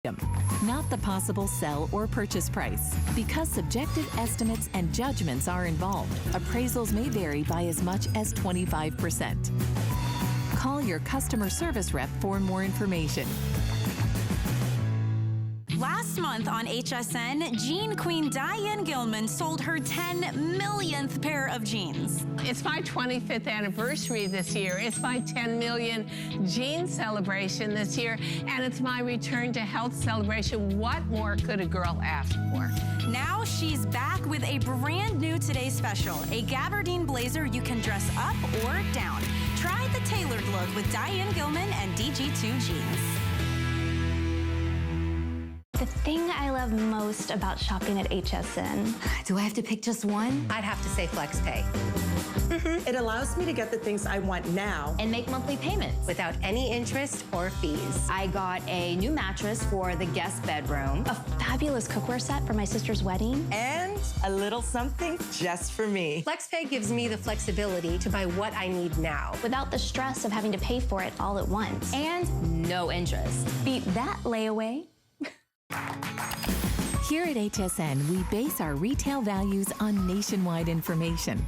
not the possible sell or purchase price. Because subjective estimates and judgments are involved, appraisals may vary by as much as 25%. Call your customer service rep for more information. Last month on HSN, Jean Queen Diane Gilman sold her 10 millionth pair of jeans. It's my 25th anniversary this year. It's my 10 million jean celebration this year, and it's my return to health celebration. What more could a girl ask for? Now she's back with a brand new Today Special, a gabardine blazer you can dress up or down. Try the tailored look with Diane Gilman and DG2 jeans. The thing I love most about shopping at HSN. Do I have to pick just one? I'd have to say FlexPay. It allows me to get the things I want now And make monthly payments without any interest or fees. I got a new mattress for the guest bedroom. A fabulous cookware set for my sister's wedding. and a little something just for me. FlexPay gives me the flexibility to buy what I need now. Without the stress of having to pay for it all at once. And no interest. Beat that layaway. Here at HSN, we base our retail values on nationwide information.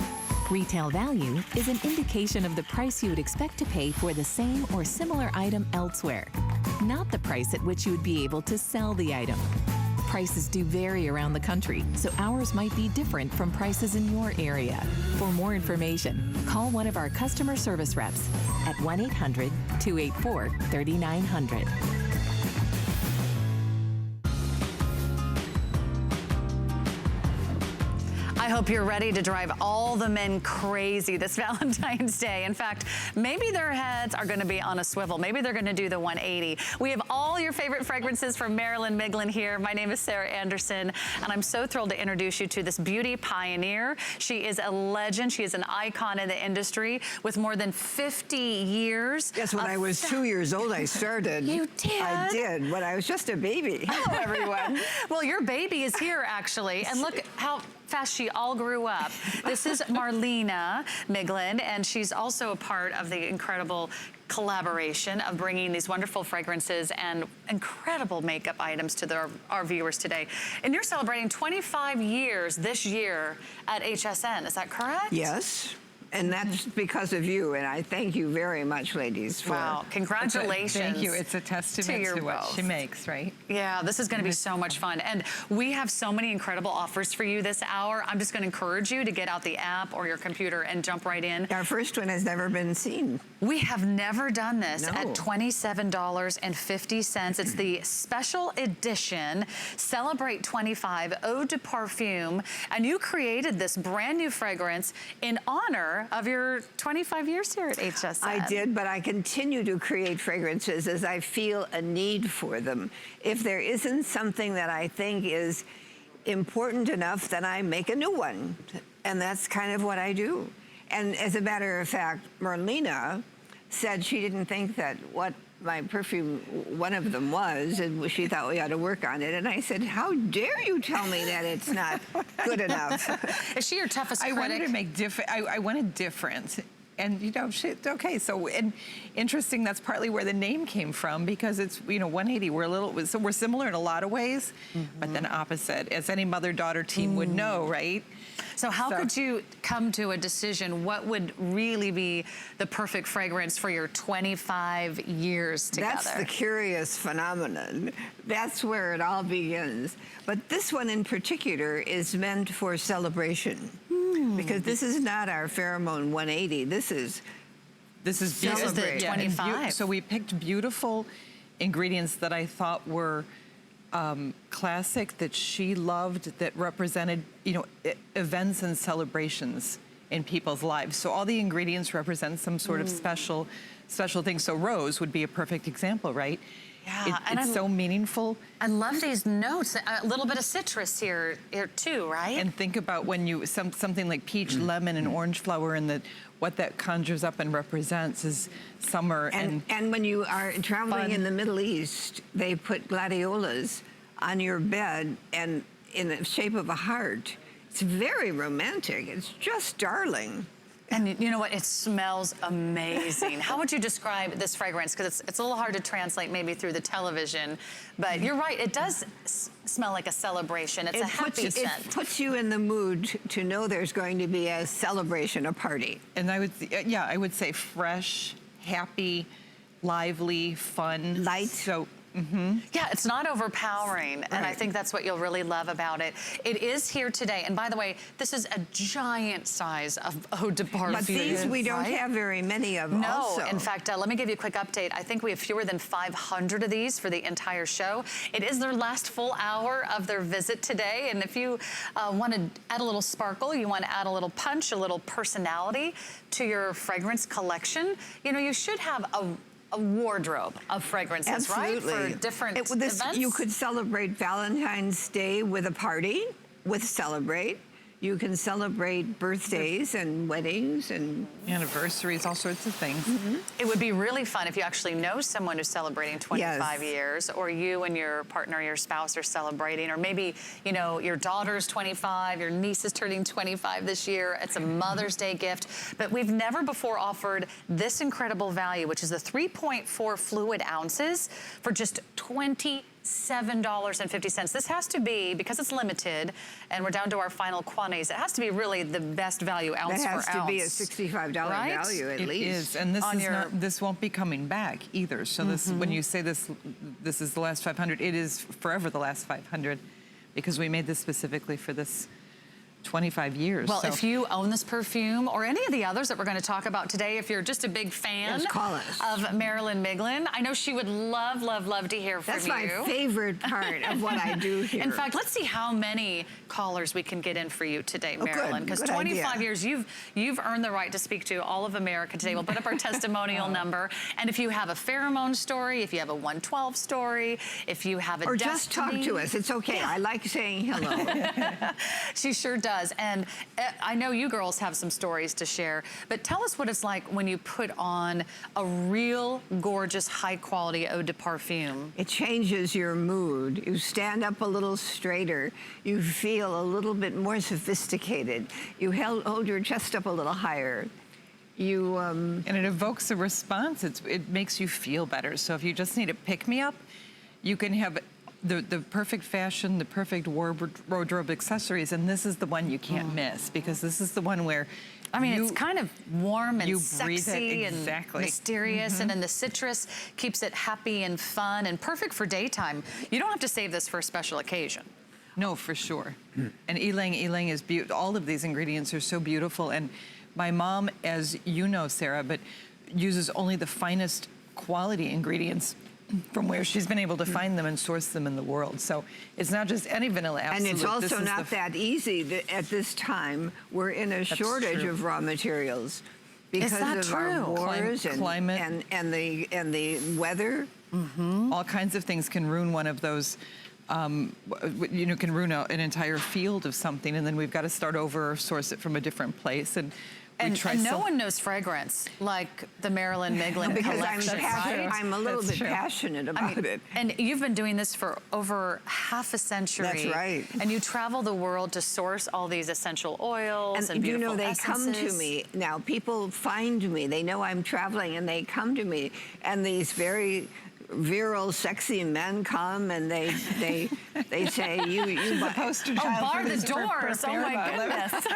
Retail value is an indication of the price you would expect to pay for the same or similar item elsewhere, not the price at which you would be able to sell the item. Prices do vary around the country, so ours might be different from prices in your area. For more information, call one of our customer service reps at 1-800-284-3900. I hope you're ready to drive all the men crazy this Valentine's Day. In fact, maybe their heads are gonna be on a swivel. Maybe they're gonna do the 180. We have all your favorite fragrances from Marilyn Miglin here. My name is Sarah Anderson, and I'm so thrilled to introduce you to this beauty pioneer. She is a legend. She is an icon in the industry with more than 50 years. Yes, when I was 2 years old, I started. You did? I did, when I was just a baby. Hello, everyone. Well, your baby is here, actually, and look how fast she all grew up. This is Marilyn Miglin, and she's also a part of the incredible collaboration of bringing these wonderful fragrances and incredible makeup items to our viewers today. And you're celebrating 25 years this year at HSN, is that correct? Yes. And that's because of you, and I thank you very much, ladies, for... Wow, congratulations. Thank you. It's a testament to what she makes, right? Yeah, this is gonna be so much fun. And we have so many incredible offers for you this hour. I'm just gonna encourage you to get out the app or your computer and jump right in. Our first one has never been seen. We have never done this No. at $27.50. It's the special edition Celebrate 25 Ode to Perfume. And you created this brand new fragrance in honor of your 25 years here at HSN. I did, but I continue to create fragrances as I feel a need for them. If there isn't something that I think is important enough, then I make a new one. And that's kind of what I do. And as a matter of fact, Marlena said she didn't think that what my perfume, one of them was, and she thought we ought to work on it. And I said, how dare you tell me that it's not good enough? Is she your toughest critic? I wanted to make different, I wanted different. And you know, okay, so, and interesting, that's partly where the name came from, because it's, you know, 180, so we're similar in a lot of ways, but then opposite, as any mother-daughter team would know, right? So how could you come to a decision? What would really be the perfect fragrance for your 25 years together? That's the curious phenomenon. That's where it all begins. But this one in particular is meant for celebration. Because this is not our Pheromone 180. This is the 25. So we picked beautiful ingredients that I thought were classic, that she loved, that represented, you know, events and celebrations in people's lives. So all the ingredients represent some sort of special thing. So rose would be a perfect example, right? Yeah, it's so meaningful. I love these notes. A little bit of citrus here too, right? And think about when you, something like peach, lemon, and orange flower, and what that conjures up and represents is summer. And when you are traveling in the Middle East, they put gladiolas on your bed and in the shape of a heart. It's very romantic. It's just darling. And you know what? It smells amazing. How would you describe this fragrance? Because it's a little hard to translate maybe through the television, but you're right. It does smell like a celebration. It's a happy scent. It puts you in the mood to know there's going to be a celebration, a party. And I would say fresh, happy, lively, fun. Light. So, yeah, it's not overpowering, and I think that's what you'll really love about it. It is here today, and by the way, this is a giant size of eau de parfum. But these we don't have very many of. No, also. in fact, let me give you a quick update. I think we have fewer than 500 of these for the entire show. It is their last full hour of their visit today, and if you want to add a little sparkle, you want to add a little punch, a little personality to your fragrance collection, you know, you should have a wardrobe of fragrances, right? For different events. You could celebrate Valentine's Day with a party, with Celebrate. You can celebrate birthdays and weddings and anniversaries, all sorts of things. It would be really fun if you actually know someone who's celebrating 25 years, or you and your partner, your spouse are celebrating, or maybe, you know, your daughter's 25, your niece is turning 25 this year. It's a Mother's Day gift. But we've never before offered this incredible value, which is the 3.4 fluid ounces for just $27.50. This has to be, because it's limited and we're down to our final quantities, it has to be really the best value ounce per ounce. That has to be a $65 value at least. It is, and this won't be coming back either. So this, when you say this is the last 500, it is forever the last 500, because we made this specifically for this 25 years. Well, if you own this perfume or any of the others that we're going to talk about today, if you're just a big fan of Marilyn Miglin, I know she would love, love, love to hear from you. That's my favorite part of what I do here. In fact, let's see how many callers we can get in for you today, Marilyn, because 25 years, you've earned the right to speak to all of America today. We'll put up our testimonial number, and if you have a pheromone story, if you have a 112 story, if you have a or just talk to us, it's okay. I like saying hello. She sure does. And I know you girls have some stories to share, but tell us what it's like when you put on a real gorgeous high quality eau de parfum. It changes your mood. You stand up a little straighter. You feel a little bit more sophisticated. You hold your chest up a little higher. You and it evokes a response. It makes you feel better. So if you just need a pick-me-up, you can have the perfect fashion, the perfect wardrobe accessories, and this is the one you can't miss, because this is the one where I mean, it's kind of warm and sexy and mysterious, and then the citrus keeps it happy and fun and perfect for daytime. You don't have to save this for a special occasion. No, for sure. And ylang is beautiful. All of these ingredients are so beautiful, and my mom, as you know, Sarah, but uses only the finest quality ingredients from where she's been able to find them and source them in the world. So it's not just any vanilla absolute. And it's also not that easy at this time. We're in a shortage of raw materials because of our wars and climate and the weather. All kinds of things can ruin one of those. Can ruin an entire field of something, and then we've got to start over, source it from a different place, and no one knows fragrance like the Marilyn Miglin collection, right? I'm a little bit passionate about it. And you've been doing this for over half a century. That's right. And you travel the world to source all these essential oils and beautiful they essences. come to me. Now, people find me. They know I'm traveling, and they come to me. And these very virile, sexy men come, and they say, you poster child bar the doors. Oh my goodness.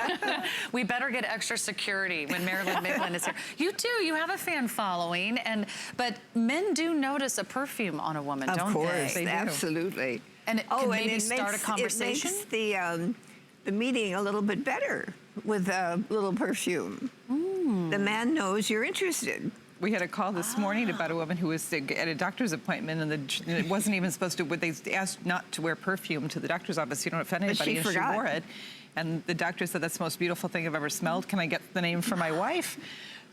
We better get extra security when Marilyn Miglin is here. You do. You have a fan following, but men do notice a perfume on a woman, don't they? Of course, absolutely. And it can maybe start a conversation. It makes the meeting a little bit better with a little perfume. The man knows you're interested. We had a call this morning about a woman who was at a doctor's appointment, and it wasn't even supposed to. They asked not to wear perfume to the doctor's office. You don't offend anybody, and she wore it. And the doctor said, "That's the most beautiful thing I've ever smelled. Can I get the name for my wife?"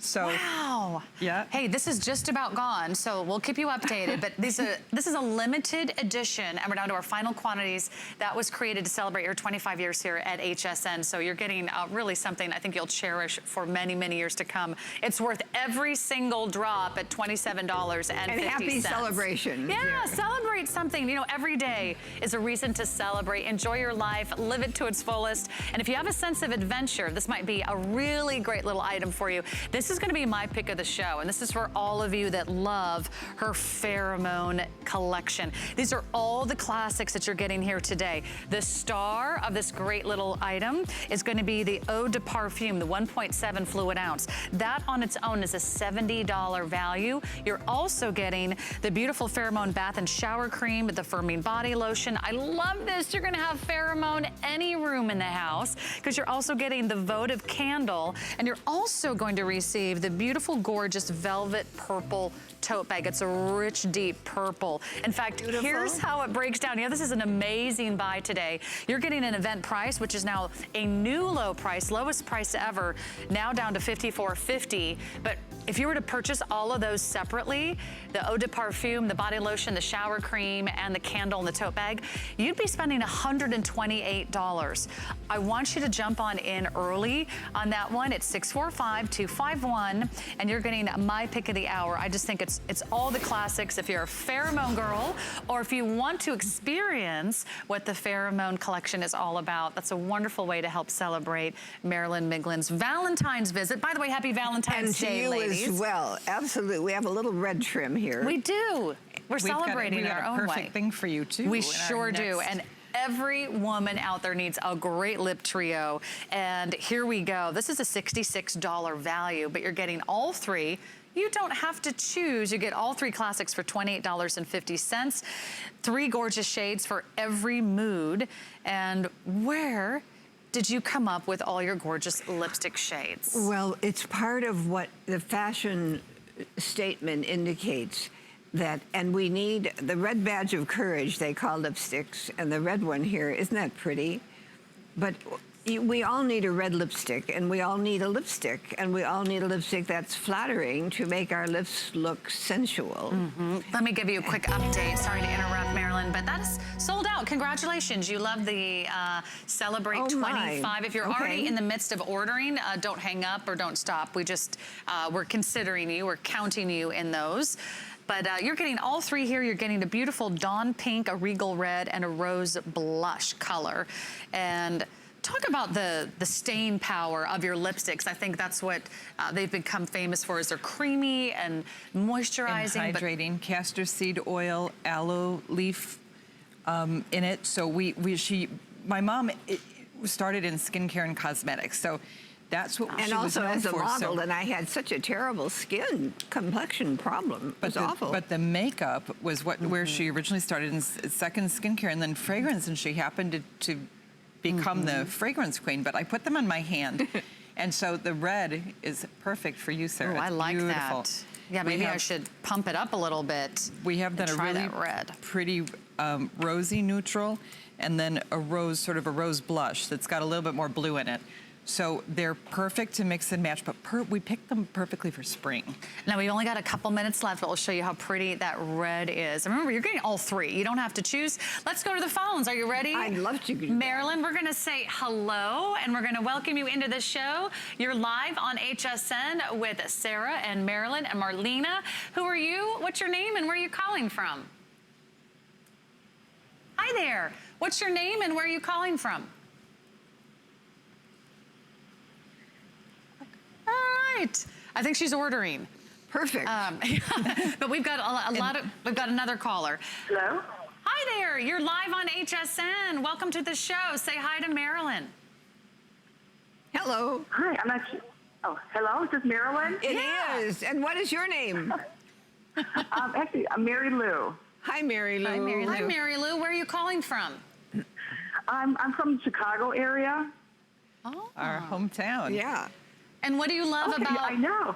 So, wow. Yeah. Hey, this is just about gone, so we'll keep you updated. But this is a limited edition, and we're down to our final quantities. That was created to celebrate your 25 years here at HSN. So you're getting really something I think you'll cherish for many, many years to come. It's worth every single drop at $27.50. And happy celebration. Yeah, celebrate something. You know, every day is a reason to celebrate. Enjoy your life, live it to its fullest. And if you have a sense of adventure, this might be a really great little item for you. This is going to be my pick of the show, and this is for all of you that love her Pheromone collection. These are all the classics that you're getting here today. The star of this great little item is going to be the Eau de Perfume, the 1.7 fluid ounce. That on its own is a $70 value. You're also getting the beautiful Pheromone bath and shower cream, the Perfume body lotion. I love this. You're going to have Pheromone any room in the house because you're also getting the votive candle, and you're also going to receive the beautiful, gorgeous velvet purple tote bag. It's a rich, deep purple. In fact, here's how it breaks down. You know, this is an amazing buy today. You're getting an event price, which is now a new low price, lowest price ever, now down to $54.50. But if you were to purchase all of those separately, the Eau de Perfume, the body lotion, the shower cream, and the candle and the tote bag, you'd be spending $128. I want you to jump on in early on that one. It's 645-251, and you're getting my pick of the hour. I just think it's all the classics if you're a Pheromone girl, or if you want to experience what the Pheromone collection is all about. That's a wonderful way to help celebrate Marilyn Miglin's Valentine's visit. By the way, happy Valentine's Day, ladies. As well, absolutely. We have a little red trim here. We do. We're celebrating in our own way. Perfect thing for you too. We sure do. And every woman out there needs a great lip trio. And here we go. This is a $66 value, but you're getting all three. You don't have to choose. You get all three classics for $28.50. 3 gorgeous shades for every mood. And where did you come up with all your gorgeous lipstick shades? Well, it's part of what the fashion statement indicates, that, and we need the red badge of courage, they call lipsticks, and the red one here, isn't that pretty? But we all need a red lipstick, and we all need a lipstick, and we all need a lipstick that's flattering to make our lips look sensual. Let me give you a quick update. Sorry to interrupt, Marilyn, but that is sold out. Congratulations. You love the Celebrate 25. If you're already in the midst of ordering, don't hang up or don't stop. We just, we're considering you, we're counting you in those. But you're getting all three here. You're getting a beautiful Dawn Pink, a Regal Red, and a Rose Blush color. And talk about the stain power of your lipsticks. I think that's what they've become famous for, is they're creamy and moisturizing. And hydrating, castor seed oil, aloe leaf in it. So my mom started in skincare and cosmetics. So that's what she was known for. And also as a model, and I had such a terrible skin complexion problem. It was awful. But the makeup was where she originally started in second skincare, and then fragrance, and she happened to become the fragrance queen. But I put them on my hand, and so the red is perfect for you, Sarah. Oh, I like beautiful. that. Yeah, maybe I should pump it up a little bit. We have done a really pretty rosy neutral, and then a rose, sort of a rose blush that's got a little bit more blue in it. So they're perfect to mix and match, but we picked them perfectly for spring. Now, we've only got a couple minutes left, but we'll show you how pretty that red is. And remember, you're getting all three. You don't have to choose. Let's go to the phones. Are you ready? I'd love to. Marilyn, we're going to say hello, and we're going to welcome you into the show. You're live on HSN with Sarah and Marilyn and Marlena. Who are you? What's your name, and where are you calling from? Hi there. What's your name, and where are you calling from? I think she's ordering. Perfect. But we've got we've got another caller. Hello? Hi there, you're live on HSN. Welcome to the show. Say hi to Marilyn. Hello. Hi, I'm actually, hello, is this Marilyn? It is. And what is your name? Actually, I'm Mary Lou. Hi, Mary Lou. Hi, Mary Lou. Hi, Mary Lou. Where are you calling from? I'm from the Chicago area. Oh. Our hometown. Yeah. And what do you love about? I know.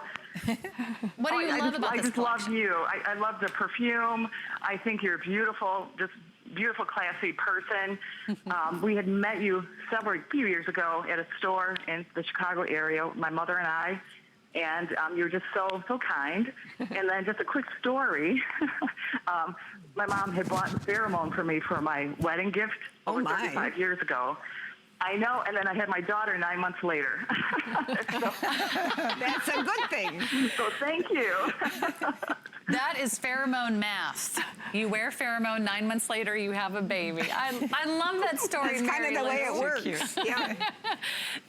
What do you love about this collection? I just love you. I love the perfume. I think you're beautiful, just beautiful, classy person. We had met you few years ago at a store in the Chicago area, my mother and I. And you're just so kind. And then just a quick story. My mom had bought Pheromone for me for my wedding gift over 35 years ago. I know, and then I had my daughter 9 months later. So, that's a good thing. So thank you. That is pheromone math. You wear pheromone, 9 months later you have a baby. I love that story, That's kind of the way it works. Yeah.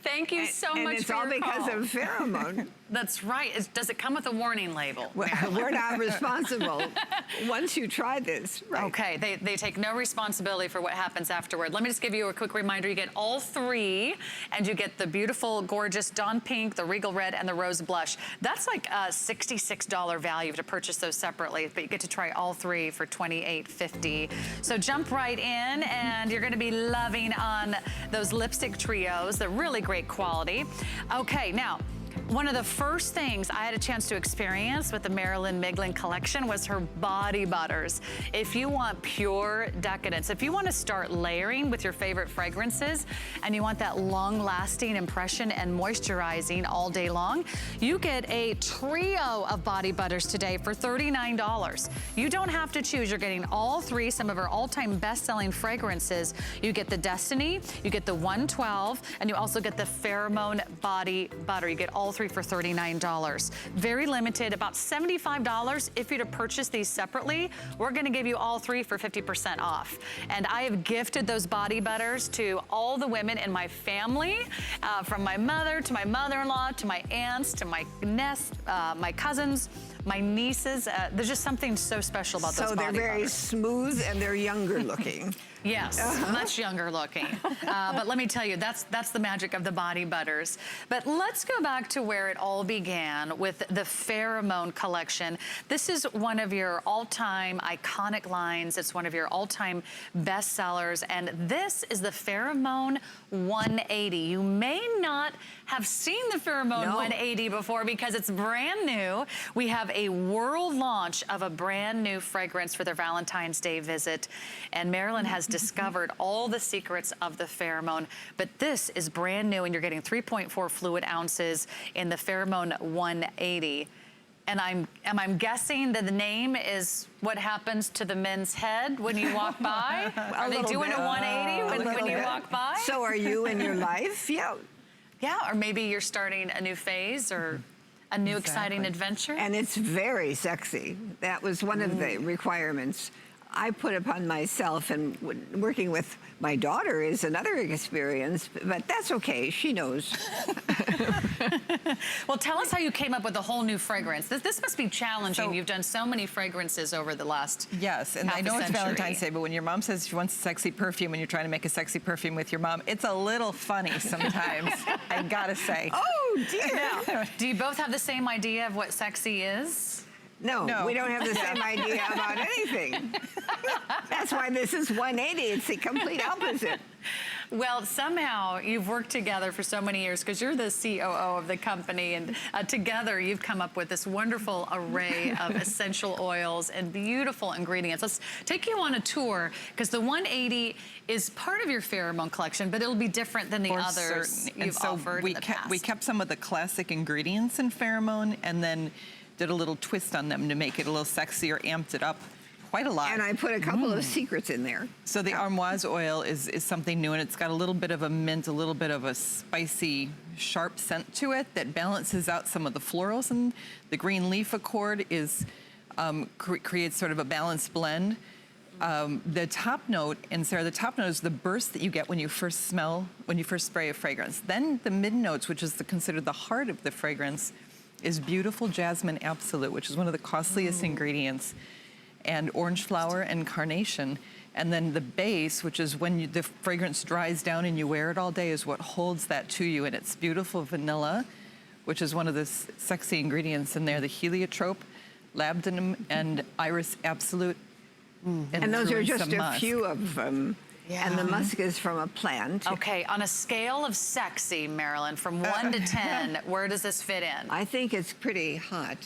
Thank you so much for your And it's all because of pheromone. That's right. Does it come with a warning label? We're not responsible once you try this. Right. Okay, they take no responsibility for what happens afterward. Let me just give you a quick reminder. You get all three, and you get the beautiful, gorgeous Dawn Pink, the Regal Red, and the Rose Blush. That's like a $66 value to purchase those separately, but you get to try all three for $28.50. So jump right in, and you're gonna be loving on those lipstick trios. They're really great quality. Okay, now, one of the first things I had a chance to experience with the Marilyn Miglin collection was her body butters. If you want pure decadence, if you want to start layering with your favorite fragrances and you want that long-lasting impression and moisturizing all day long, you get a trio of body butters today for $39. You don't have to choose. You're getting all three, some of our all-time best-selling fragrances. You get the Destiny, you get the 112, and you also get the Pheromone body butter. You get all three for $39. Very limited, about $75 if you're to purchase these separately. We're gonna give you all three for 50% off. And I have gifted those body butters to all the women in my family, from my mother to my mother-in-law to my aunts to my my cousins, my nieces. There's just something so special about those body butters. So they're very smooth and they're younger looking. Yes, much younger looking. But let me tell you, that's the magic of the body butters. But let's go back to where it all began with the Pheromone Collection. This is one of your all-time iconic lines. It's one of your all-time bestsellers. And this is the Pheromone 180. You may not have seen the Pheromone 180 before because it's brand new. We have a world launch of a brand new fragrance for their Valentine's Day visit. And Marilyn has discovered all the secrets of the Pheromone, but this is brand new and you're getting 3.4 fluid ounces in the Pheromone 180. And am I guessing that the name is what happens to the men's head when you walk by? Are they doing a 180 when you walk by? So are you in your life? Yeah. Yeah, or maybe you're starting a new phase or a new exciting adventure. And it's very sexy. That was one of the requirements I put upon myself, and working with my daughter is another experience, but that's okay, she knows. Well, tell us how you came up with a whole new fragrance. This must be challenging. You've done so many fragrances over the last and I know it's Valentine's Day, but when your mom says she wants a sexy perfume and you're trying to make a sexy perfume with your mom, it's a little funny sometimes, I gotta say. Oh, dear. Now, do you both have the same idea of what sexy is? No, we don't have the same idea about anything. That's why this is 180. It's the complete opposite. Well, somehow you've worked together for so many years because you're the COO of the company, and together you've come up with this wonderful array of essential oils and beautiful ingredients. Let's take you on a tour because the 180 is part of your Pheromone collection, but it'll be different than the others you've offered in the past. We kept some of the classic ingredients in Pheromone and then did a little twist on them to make it a little sexier, amped it up quite a lot. And I put a couple of secrets in there. So the Armoise oil is something new, and it's got a little bit of a mint, a little bit of a spicy, sharp scent to it that balances out some of the florals. And the green leaf accord is creates sort of a balanced blend. The top note, and Sarah, the top note is the burst that you get when you first spray a fragrance. Then the mid notes, which is considered the heart of the fragrance, is beautiful jasmine absolute, which is one of the costliest ingredients, and orange flower and carnation. And then the base, which is when the fragrance dries down and you wear it all day, is what holds that to you. And it's beautiful vanilla, which is one of the sexy ingredients in there, the heliotrope, labdanum, and iris absolute. And those are just a few of them. Yeah. And the musk is from a plant. Okay, on a scale of sexy, Marilyn, from 1 to 10, where does this fit in? I think it's pretty hot.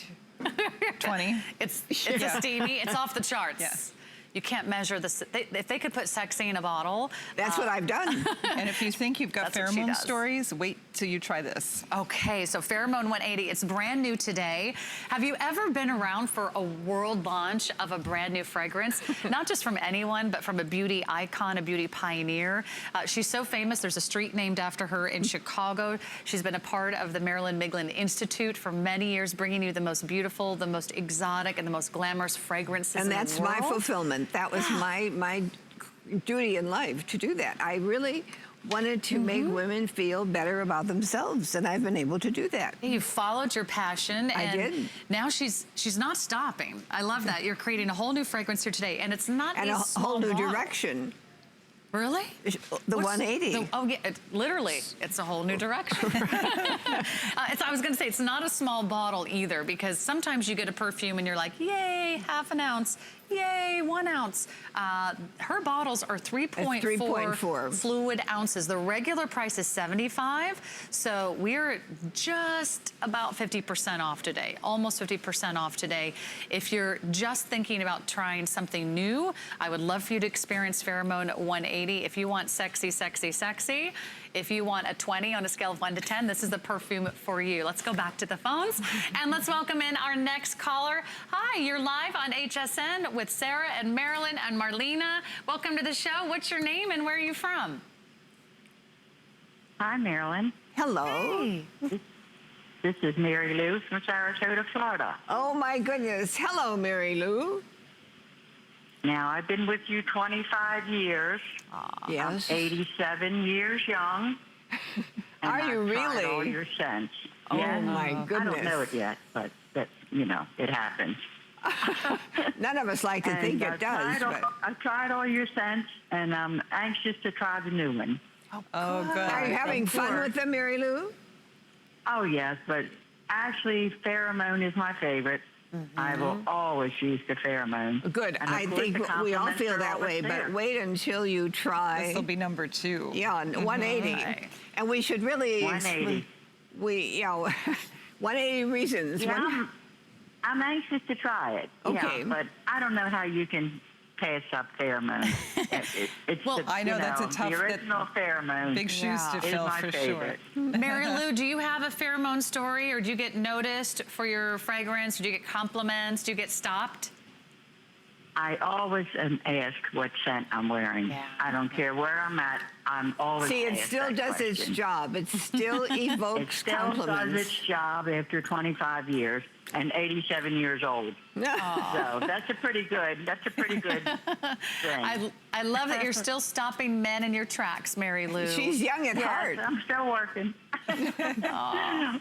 20. It's a steamy, it's off the charts. Yes. You can't measure this. If they could put sexy in a bottle. That's what I've done. And if you think you've got pheromone stories, wait till you try this. Okay, so Pheromone 180, it's brand new today. Have you ever been around for a world launch of a brand new fragrance? Not just from anyone, but from a beauty icon, a beauty pioneer. She's so famous, there's a street named after her in Chicago. She's been a part of the Marilyn Miglin Institute for many years, bringing you the most beautiful, the most exotic, and the most glamorous fragrances in the world. And that's my fulfillment. That was my duty in life, to do that. I really wanted to make women feel better about themselves, and I've been able to do that. You followed your passion, and I did. Now she's not stopping. I love that. You're creating a whole new fragrance here today, and it's not and a whole new direction. Really? The 180. Oh, yeah, literally, it's a whole new direction. I was gonna say, it's not a small bottle either, because sometimes you get a perfume and you're like, yay, half an ounce, yay, 1 ounce. Her bottles are 3.4 fluid ounces. The regular price is $75, so we're just about 50% off today, almost 50% off today. If you're just thinking about trying something new, I would love for you to experience Pheromone 180. If you want sexy, sexy, sexy, if you want a 20 on a scale of 1 to 10, this is the perfume for you. Let's go back to the phones and let's welcome in our next caller. Hi, you're live on HSN with Sarah and Marilyn and Marlena. Welcome to the show. What's your name and where are you from? Hi, Marilyn. Hello. Hey. This is Mary Lou from Sarasota, Florida. Oh, my goodness. Hello, Mary Lou. Now, I've been with you 25 years. Yes. I'm 87 years young. Are you I've tried really? all your scents. Oh, yes. my goodness. I don't know it yet, but that's, you know, it happens. None of us like to think it does. I've tried all your scents, and I'm anxious to try the new one. Oh, good. Are you having fun with them, Mary Lou? Oh, yes, but actually, Pheromone is my favorite. I will always use the Pheromone. Good. I think we all feel that way, but wait until you try. This will be number 2. Yeah, 180. Right. And we should really... 180. 180 reasons. Yeah, I'm anxious to try it. Okay. Yeah, but I don't know how you can pass up Pheromone. It's Well, the, I know that's a tough... The original Pheromone. Big shoes to fill for sure. Mary Lou, do you have a pheromone story, or do you get noticed for your fragrance? Do you get compliments? Do you get stopped? I always am asked what scent I'm wearing. Yeah. I don't care where I'm at. I'm always See, it asked still that does its question. job. It still evokes It still compliments. does its job after 25 years and 87 years old. So that's a pretty good thing. I love that you're still stopping men in your tracks, Mary Lou. She's young at heart. I'm still working.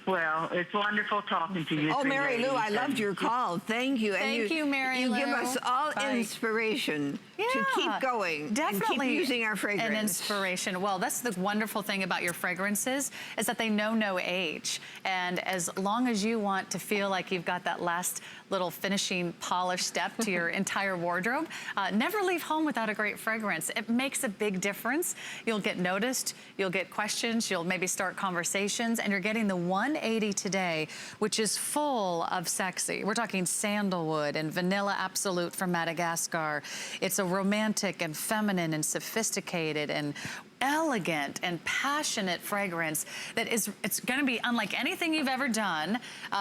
Well, it's wonderful talking to you. Oh, three Mary Lou, ladies, I loved and your call. Thank you. Thank you, Mary Lou. You give us all Bye. inspiration to keep going. Definitely. And keep using our fragrance. An inspiration. Well, that's the wonderful thing about your fragrances, is that they know no age. And as long as you want to feel like you've got that last little finishing polish step to your entire wardrobe, never leave home without a great fragrance. It makes a big difference. You'll get noticed, you'll get questions, you'll maybe start conversations, and you're getting the 180 today, which is full of sexy. We're talking sandalwood and vanilla absolute from Madagascar. It's a romantic and feminine and sophisticated and elegant and passionate fragrance that it's going to be unlike anything you've ever done,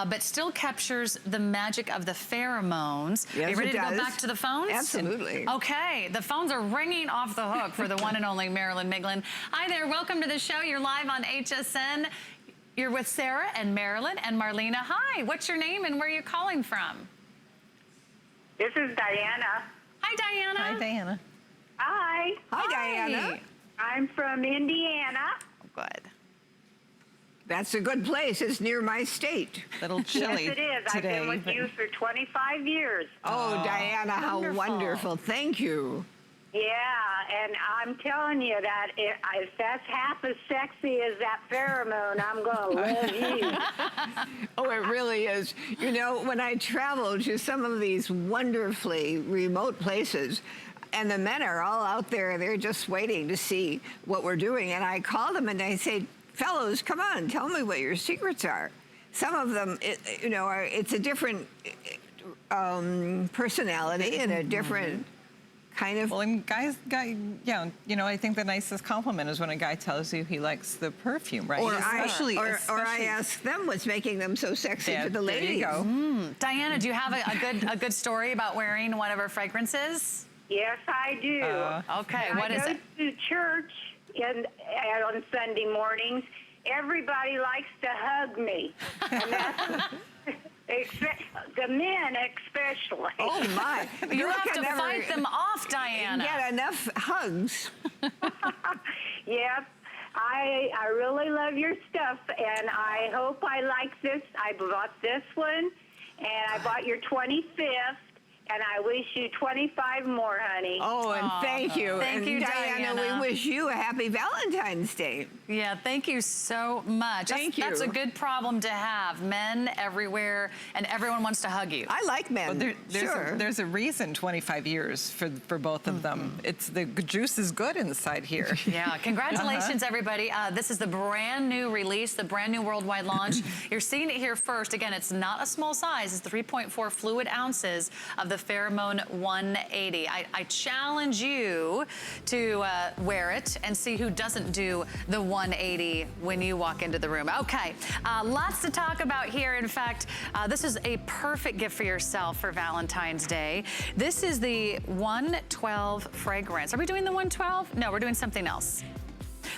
but still captures the magic of the pheromones. Yes, Are you ready it to go does. back to the phones? Absolutely. Okay, the phones are ringing off the hook for the one and only Marilyn Miglin. Hi there, welcome to the show. You're live on HSN. You're with Sarah and Marilyn and Marlena. Hi, what's your name and where are you calling from? This is Diana. Hi, Diana. Hi, Diana. Hi. Hi, Diana. I'm from Indiana. Oh, good. That's a good place. It's near my state. Little chilly Yes, it is. today. I've been with you for 25 years. Oh, Diana, how wonderful. Thank you. Yeah, and I'm telling you that if that's half as sexy as that pheromone, I'm going to love you. Oh, it really is. You know, when I travel to some of these wonderfully remote places, and the men are all out there, they're just waiting to see what we're doing. And I call them and I say, fellows, come on, tell me what your secrets are. Some of them, it's a different personality and a different kind of. Well, and yeah, you know, I think the nicest compliment is when a guy tells you he likes the perfume, right? Or I ask them what's making them so sexy for the ladies. There you go. Diana, do you have a good story about wearing one of her fragrances? Yes, I do. Okay, what is it? I go to church on Sunday mornings. Everybody likes to hug me. And that's, the men especially. Oh, my. You have to fight them off, Diana. Get enough hugs. Yep. I really love your stuff, and I hope I like this. I bought this one, and I bought your 25th. And I wish you 25 more, honey. Oh, and thank you. Thank you, Diana. We wish you a happy Valentine's Day. Yeah, thank you so much. Thank you. That's a good problem to have. Men everywhere, and everyone wants to hug you. I like men. Well, Sure. there's a reason 25 years for both of them. It's the juice is good inside here. Yeah, congratulations, everybody. This is the brand new release, the brand new worldwide launch. You're seeing it here first. Again, it's not a small size. It's 3.4 fluid ounces of the Pheromone 180. I challenge you to wear it and see who doesn't do the 180 when you walk into the room. Okay, lots to talk about here. In fact, this is a perfect gift for yourself for Valentine's Day. This is the 112 fragrance. Are we doing the 112? No, we're doing something else.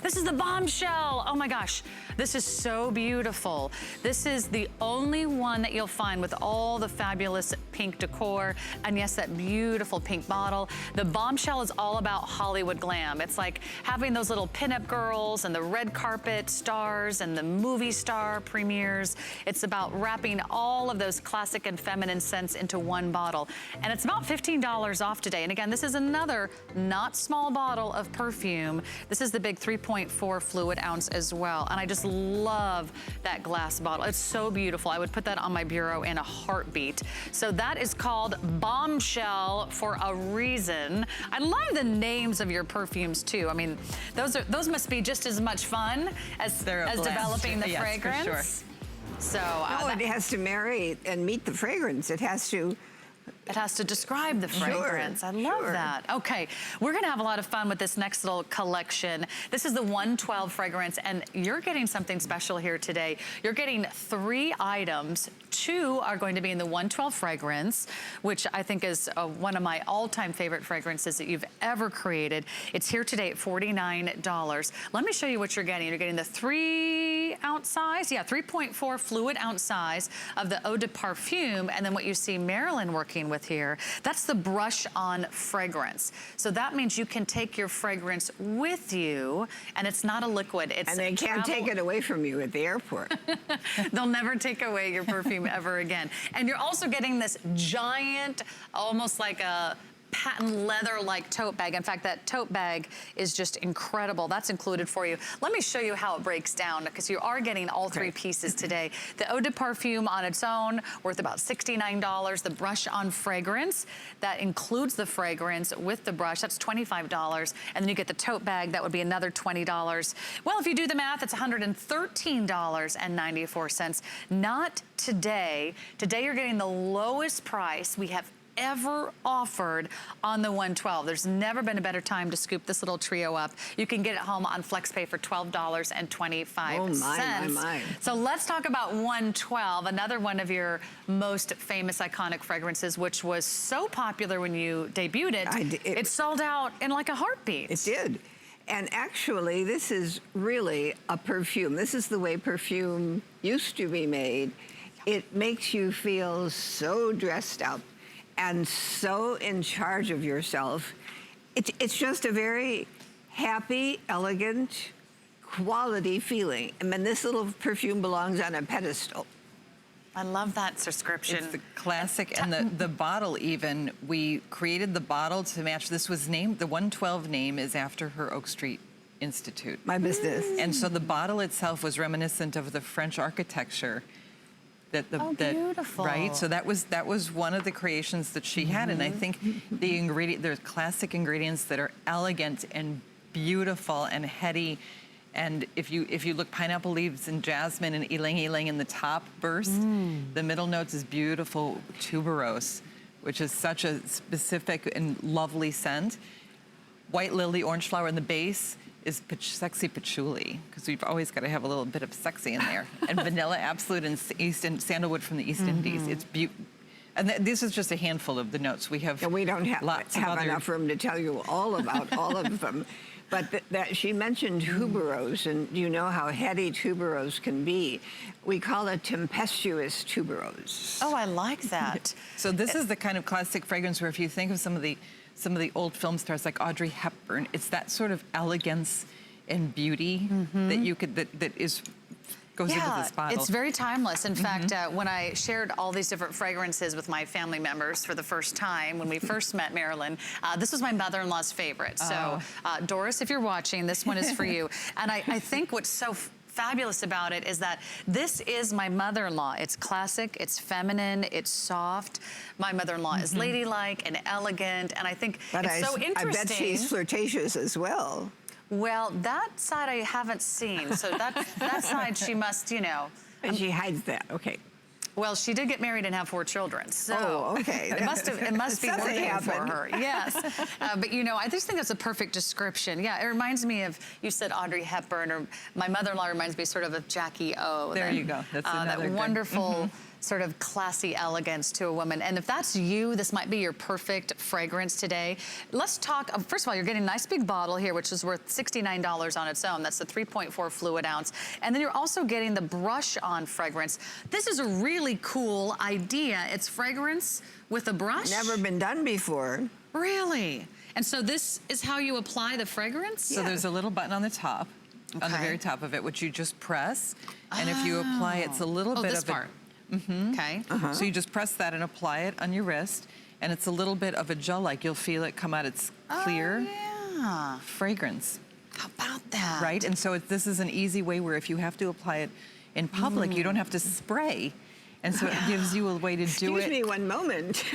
This is the Bombshell. Oh my gosh, this is so beautiful. This is the only one that you'll find with all the fabulous pink decor. And yes, that beautiful pink bottle. The Bombshell is all about Hollywood glam. It's like having those little pinup girls and the red carpet stars and the movie star premieres. It's about wrapping all of those classic and feminine scents into one bottle. And it's about $15 off today. And again, this is another not small bottle of perfume. This is the big 3.4 fluid ounce as well. And I just love that glass bottle. It's so beautiful. I would put that on my bureau in a heartbeat. So that is called Bombshell for a reason. I love the names of your perfumes too. I mean, those must be just as much fun as developing the fragrance. For sure. So it has to marry and meet the fragrance. It has to describe the fragrance. Sure, I love that. Okay, we're gonna have a lot of fun with this next little collection. This is the 112 fragrance, and you're getting something special here today. You're getting 3 items. 2 are going to be in the 112 fragrance, which I think is one of my all-time favorite fragrances that you've ever created. It's here today at $49. Let me show you what you're getting. You're getting the 3-ounce size, 3.4 fluid ounce size of the Eau de Perfume, and then what you see Marilyn working with here, that's the brush on fragrance. So that means you can take your fragrance with you, and it's not a liquid. And they can't take it away from you at the airport. They'll never take away your perfume ever again. And you're also getting this giant, almost like a patent leather-like tote bag. In fact, that tote bag is just incredible. That's included for you. Let me show you how it breaks down, because you are getting all 3 pieces today. The Eau de Perfume on its own, worth about $69. The brush on fragrance, that includes the fragrance with the brush, that's $25. And then you get the tote bag, that would be another $20. Well, if you do the math, it's $113.94. Not today. Today you're getting the lowest price we have ever offered on the 112. There's never been a better time to scoop this little trio up. You can get it home on FlexPay for $12.25. Oh my. So let's talk about 112, another one of your most famous iconic fragrances, which was so popular when you debuted it. It sold out in like a heartbeat. It did. And actually, this is really a perfume. This is the way perfume used to be made. It makes you feel so dressed up and so in charge of yourself. It's just a very happy, elegant, quality feeling. I mean, this little perfume belongs on a pedestal. I love that description. It's the classic, and the bottle even, we created the bottle to match. This was named, the 112 name is after her Oak Street Institute. My business. And so the bottle itself was reminiscent of the French architecture. Beautiful. Right, so that was one of the creations that she had, and I think there's classic ingredients that are elegant and beautiful and heady. And if you look, pineapple leaves and jasmine and ylang ylang in the top burst, the middle notes is beautiful tuberose. which is such a specific and lovely scent. White lily, orange flower in the base is sexy patchouli, because we've always got to have a little bit of sexy in there. And vanilla absolute and sandalwood from the East Indies. It's beautiful. And this is just a handful of the notes. We have we don't have other... enough room to tell you all about all of them. But she mentioned tuberose, and you know how heady tuberose can be. We call it tempestuous tuberose. Oh, I like that. So this is the kind of classic fragrance where if you think of some of the old film stars like Audrey Hepburn, it's that sort of elegance and beauty that you could goes into this bottle. It's very timeless. In fact, when I shared all these different fragrances with my family members for the first time, when we first met Marilyn, this was my mother-in-law's favorite. So, Doris, if you're watching, this one is for you. And I think what's so fabulous about it is that this is my mother-in-law. It's classic, it's feminine, it's soft. My mother-in-law is ladylike and elegant, and I think it's so interesting. I bet she's flirtatious as well. Well, that side I haven't seen, so that side she must, you know. And she hides that, okay. Well, she did get married and have 4 children, so okay. it must be working for her. Yes, but you know, I just think that's a perfect description. Yeah, it reminds me of, you said Audrey Hepburn, or my mother-in-law reminds me sort of Jackie O. There you go. That's another that wonderful sort of classy elegance to a woman. And if that's you, this might be your perfect fragrance today. Let's talk, first of all, you're getting a nice big bottle here, which is worth $69 on its own. That's the 3.4 fluid ounce. And then you're also getting the brush on fragrance. This is a really cool idea. It's fragrance with a brush. Never been done before. Really? And so this is how you apply the fragrance? So there's a little button on the top, on the very top of it, which you just press. And if you apply, it's a little bit this of part. Okay. So you just press that and apply it on your wrist, and it's a little bit of a gel-like. You'll feel it come out. It's clear fragrance. How about that? Right, and so this is an easy way where if you have to apply it in public, you don't have to spray. And so it gives you a way to do it. Excuse me one moment.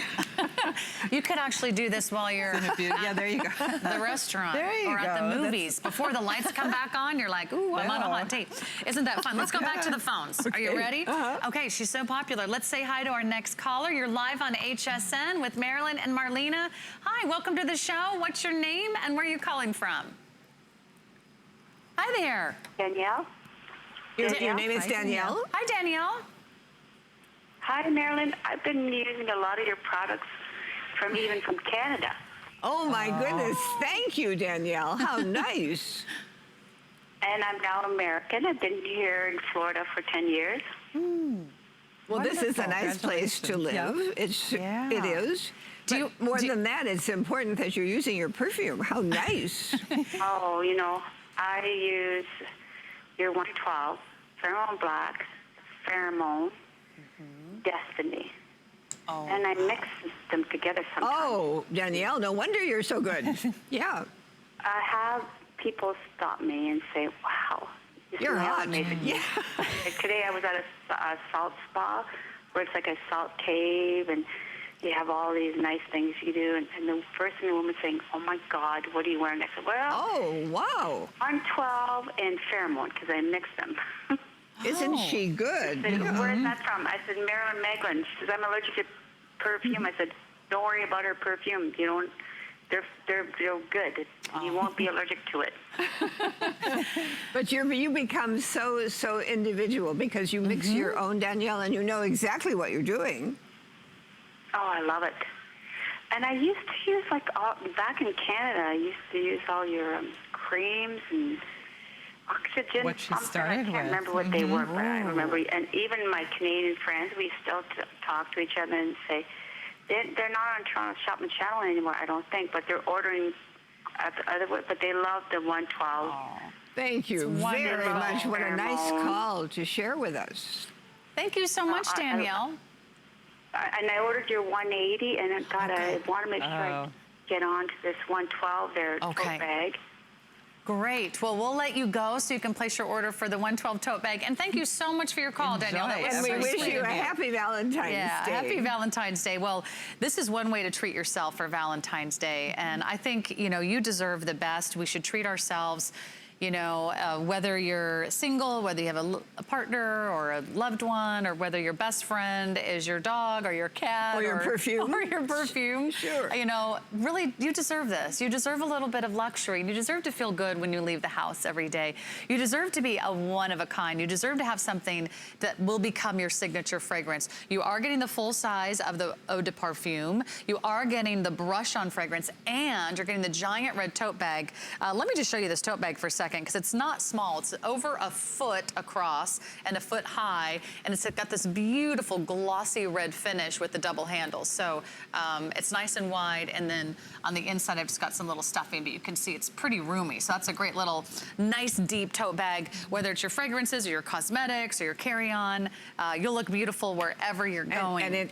You could actually do this while you're yeah, there you go. at the restaurant or at the movies. Before the lights come back on, you're like, ooh, I'm on a hot date. Isn't that fun? Let's go back to the phones. Are you ready? Okay, she's so popular. Let's say hi to our next caller. You're live on HSN with Marilyn and Marlena. Hi, welcome to the show. What's your name and where are you calling from? Hi there. Danielle. Your name is Danielle? Hi, Danielle. Hi, Marilyn. I've been using a lot of your products even from Canada. Oh, my goodness. Thank you, Danielle. How nice. And I'm now American. I've been here in Florida for 10 years. Well, this is a nice place to live. Yeah. It is. But more than that, it's important that you're using your perfume. How nice. Oh, you know, I use your 112, Pheromone Black, Pheromone, Destiny. And I mix them together sometimes. Oh, Danielle, no wonder you're so good. Yeah. I have people stop me and say, wow. You're hot. Amazing. Yeah. Like today I was at a salt spa where it's like a salt cave and you have all these nice things you do. And the first thing the woman saying, oh my God, what are you wearing? I said, well. Oh, wow. 112 and Pheromone because I mix them. Isn't she good? I said, where is that from? I said, Marilyn Miglin. She says, I'm allergic to perfume. I said, don't worry about her perfume. You don't. They're good. You won't be allergic to it. But you become so individual because you mix your own, Danielle, and you know exactly what you're doing. Oh, I love it. And I used to use back in Canada. I used to use all your creams and oxygen. What she started I can't remember what they were, but I remember. And even my Canadian friends, we still talk to each other and say, they're not on Toronto Shopping Channel anymore, I don't think, but they're ordering but they love the 112. Thank you very much. What a nice call to share with us. Thank you so much, Danielle. And I ordered your 180, and I thought I want to make sure I get on to this 112 there, Tote Bag. Great. Well, we'll let you go so you can place your order for the 112 tote bag. And thank you so much for your call, Danielle. That was and so we wish sweet you of a happy Valentine's Day. Happy Valentine's Day. Well, this is one way to treat yourself for Valentine's Day. And I think, you know, you deserve the best. We should treat ourselves You know, whether you're single, whether you have a partner or a loved one, or whether your best friend is your dog or your cat. Or your perfume. Or your perfume. Sure. You know, really, you deserve this. You deserve a little bit of luxury. You deserve to feel good when you leave the house every day. You deserve to be a one of a kind. You deserve to have something that will become your signature fragrance. You are getting the full size of the Eau de Parfum. You are getting the brush-on fragrance, and you're getting the giant red tote bag. Let me just show you this tote bag for a second, because it's not small. It's over a foot across and a foot high, and it's got this beautiful glossy red finish with the double handles. So it's nice and wide, and then on the inside I've just got some little stuffing, but you can see it's pretty roomy. So that's a great little nice deep tote bag, whether it's your fragrances or your cosmetics or your carry-on. You'll look beautiful wherever you're going. And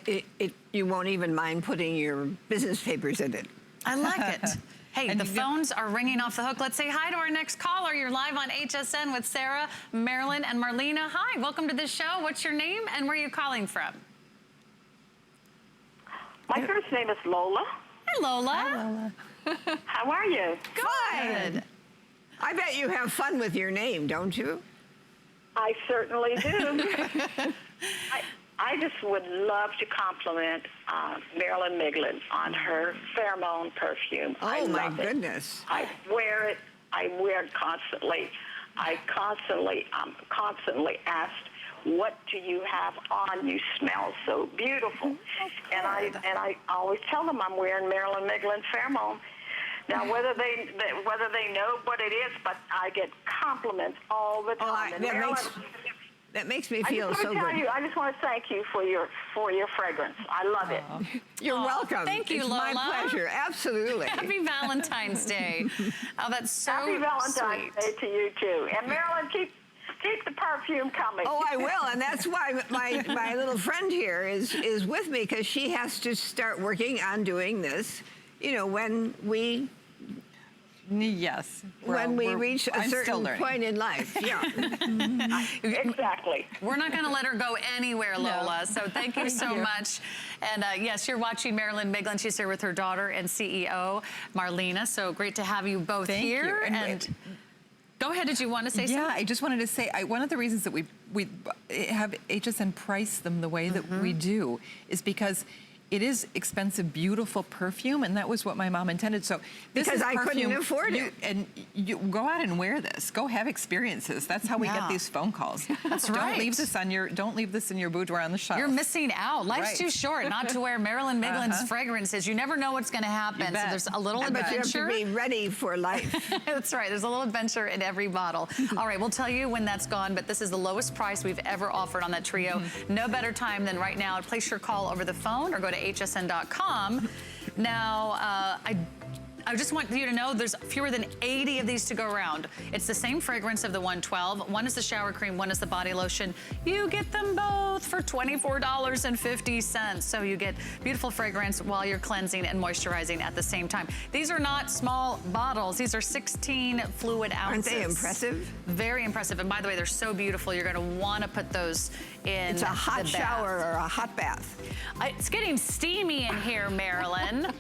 you won't even mind putting your business papers in it. I like it. Hey, the phones are ringing off the hook. Let's say hi to our next caller. You're live on HSN with Sarah, Marilyn, and Marlena. Hi, welcome to the show. What's your name and where are you calling from? My first name is Lola. Hi, Lola. Hi, Lola. How are you? Good. I bet you have fun with your name, don't you? I certainly do. I just would love to compliment Marilyn Miglin on her Pheromone perfume. Oh, my goodness. I wear it. I wear it constantly. I'm constantly asked, what do you have on? You smell so beautiful. And I always tell them I'm wearing Marilyn Miglin Pheromone. Now, whether they know what it is, but I get compliments all the time. That makes me feel so good. I just want to thank you for your fragrance. I love it. You're welcome. Thank you, it's Lola. My pleasure. Absolutely. Happy Valentine's Day. Oh, that's so Happy Valentine's sweet. Day to you too. And Marilyn, keep the perfume coming. Oh, I will, and that's why my little friend here is with me, because she has to start working on doing this. You know, when we. Yes. When we reach a certain point in life. Yeah. Exactly. We're not going to let her go anywhere, Lola. So thank you so much. And yes, you're watching Marilyn Miglin. She's here with her daughter and CEO, Marlena. So great to have you both here. And go ahead. Did you want to say something? Yeah, I just wanted to say one of the reasons that we have HSN price them the way that we do is because it is expensive, beautiful perfume, and that was what my mom intended. So this because is I perfume, couldn't afford it. And you go out and wear this. Go have experiences. That's how we get these phone calls. That's Don't right. leave this in your boudoir on the shelf. You're missing out. Life's too short not to wear Marilyn Miglin's fragrances. You never know what's going to happen. So there's a little adventure. But you have to be ready for life. That's right. There's a little adventure in every bottle. All right, we'll tell you when that's gone, but this is the lowest price we've ever offered on that trio. No better time than right now. Place your call over the phone or go to hsn.com. Now, I just want you to know there's fewer than 80 of these to go around. It's the same fragrance of the 112. One is the shower cream, one is the body lotion. You get them both for $24.50. So you get beautiful fragrance while you're cleansing and moisturizing at the same time. These are not small bottles. These are 16 fluid ounces. Aren't they impressive? Very impressive. And by the way, they're so beautiful. You're going to want to put those in It's a hot the shower or a hot bath. It's getting steamy in here, Marilyn.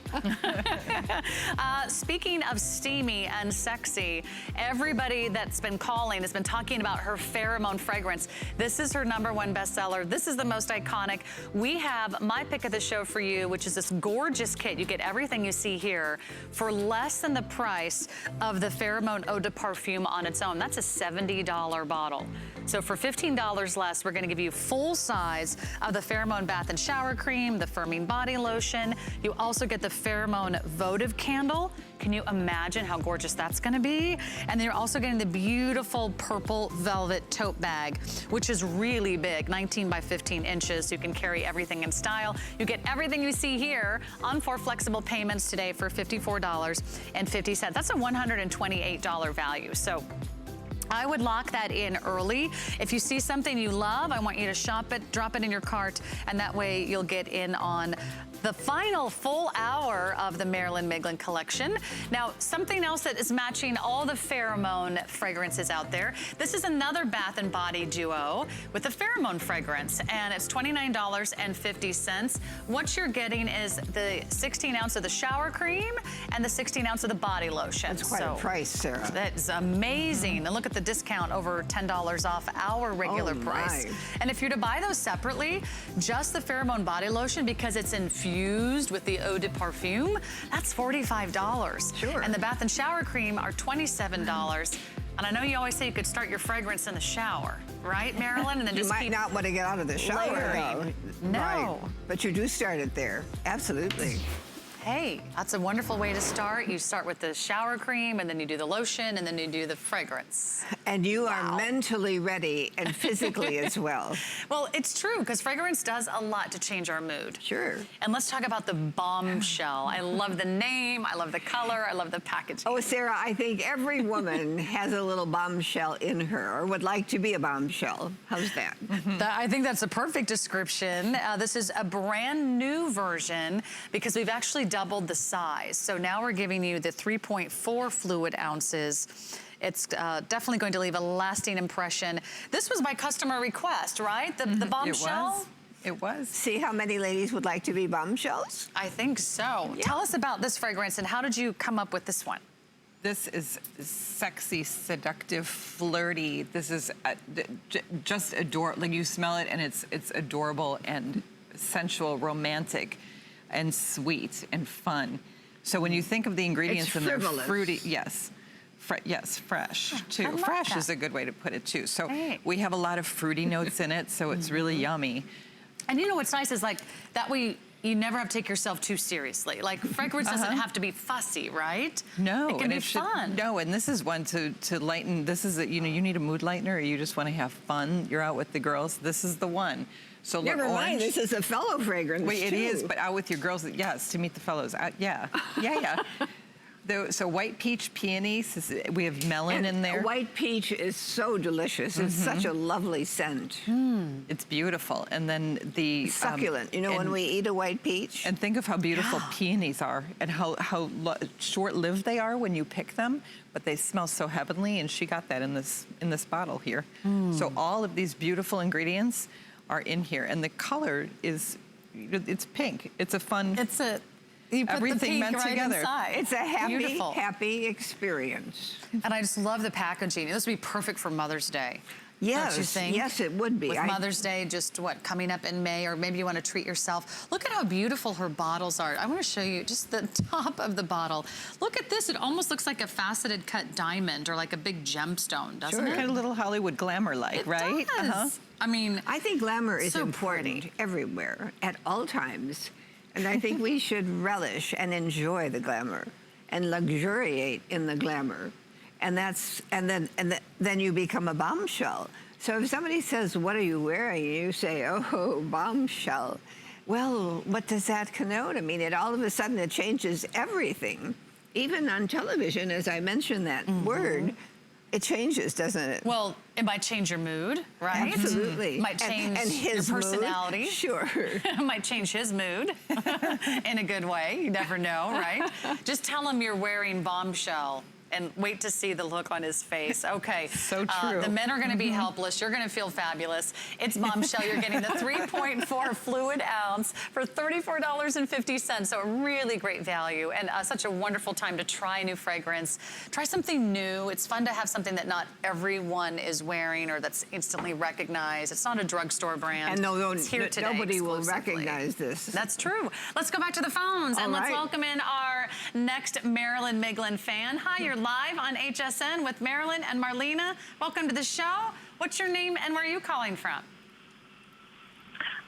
Speaking of steamy and sexy, everybody that's been calling has been talking about her Pheromone fragrance. This is her #1 bestseller. This is the most iconic. We have my pick of the show for you, which is this gorgeous kit. You get everything you see here for less than the price of the Pheromone Eau de Parfum on its own. That's a $70 bottle. So for $15 less, we're going to give you full size of the Pheromone Bath and Shower Cream, the Firming Body Lotion. You also get the Pheromone Votive Candle. Can you imagine how gorgeous that's going to be? And then you're also getting the beautiful purple velvet tote bag, which is really big, 19 by 15 inches. So you can carry everything in style. You get everything you see here on 4 flexible payments today for $54.50. That's a $128 value. So I would lock that in early. If you see something you love, I want you to shop it, drop it in your cart, and that way you'll get in on the final full hour of the Marilyn Miglin collection. Now, something else that is matching all the pheromone fragrances out there. This is another Bath & Body duo with the pheromone fragrance, and it's $29.50. What you're getting is the 16 ounce of the shower cream and the 16 ounce of the body lotion. That's quite a price, Sarah. That's amazing. And look at the discount, over $10 off our regular price. And if you're to buy those separately, just the pheromone body lotion, because it's infused with the eau de parfum, that's $45. Sure. And the bath and shower cream are $27. And I know you always say you could start your fragrance in the shower, right, Marilyn? And then you just might not want to get out of the shower, though. No. Right. But you do start it there. Absolutely. Hey, that's a wonderful way to start. You start with the shower cream, and then you do the lotion, and then you do the fragrance. And you are mentally ready and physically as well. Well, it's true, because fragrance does a lot to change our mood. Sure. And let's talk about the Bombshell. I love the name, I love the color, I love the packaging. Oh, Sarah, I think every woman has a little bombshell in her, or would like to be a bombshell. How's that? I think that's a perfect description. This is a brand new version, because we've actually doubled the size. So now we're giving you the 3.4 fluid ounces. It's definitely going to leave a lasting impression. This was by customer request, right? The Bombshell? It was. See how many ladies would like to be bombshells? I think so. Yeah. Tell us about this fragrance, and how did you come up with this one? This is sexy, seductive, flirty. This is just adorable. Like, you smell it, and it's adorable and sensual, romantic, and sweet and fun. So when you think of the ingredients and they're fruity, yes, fresh too. Fresh is a good way to put it too. So we have a lot of fruity notes in it, so it's really yummy. And you know what's nice is like that you never have to take yourself too seriously. Like, fragrance doesn't have to be fussy, right? No, it can be fun. No, and this is one to lighten. This is you need a mood lightener, or you just want to have fun. You're out with the girls. This is the one. So never mind, this is a fellow fragrance. Wait, it is, but out with your girls. Yes, to meet the fellows. Yeah. So white peach peony. We have melon in there. White peach is so delicious. It's such a lovely scent. It's beautiful. And then the succulent. You know, when we eat a white peach. And think of how beautiful peonies are, and how short-lived they are when you pick them. But they smell so heavenly, and she got that in this bottle here. So all of these beautiful ingredients are in here, and the color it's pink. It's a fun. You put everything the pink meant right together. Inside. It's a happy experience. And I just love the packaging. This would be perfect for Mother's Day. Yes, don't you think? yes, it would be. With Mother's Day, just coming up in May, or maybe you want to treat yourself. Look at how beautiful her bottles are. I want to show you just the top of the bottle. Look at this. It almost looks like a faceted cut diamond, or like a big gemstone, doesn't it? Kind of little Hollywood glamour-like, right? It does. I mean, I think glamour is important everywhere, at all times. And I think we should relish and enjoy the glamour and luxuriate in the glamour. And then you become a bombshell. So if somebody says, "What are you wearing?" you say, "Oh, bombshell." Well, what does that connote? I mean, all of a sudden it changes everything. Even on television, as I mentioned that word, it changes, doesn't it? Well, it might change your mood, right? Absolutely. Might change and his your personality. Mood? Sure. Might change his mood in a good way. You never know, right? Just tell him you're wearing Bombshell, and wait to see the look on his face. Okay. So true. The men are going to be helpless. You're going to feel fabulous. It's Bombshell. You're getting the 3.4 fluid ounce for $34.50. So a really great value, and such a wonderful time to try a new fragrance. Try something new. It's fun to have something that not everyone is wearing, or that's instantly recognized. It's not a drugstore brand. And it's here today nobody will recognize this. That's true. Let's go back to the phones, and let's welcome in our next Marilyn Miglin fan. Hi, you're live on HSN with Marilyn and Marlena. Welcome to the show. What's your name, and where are you calling from?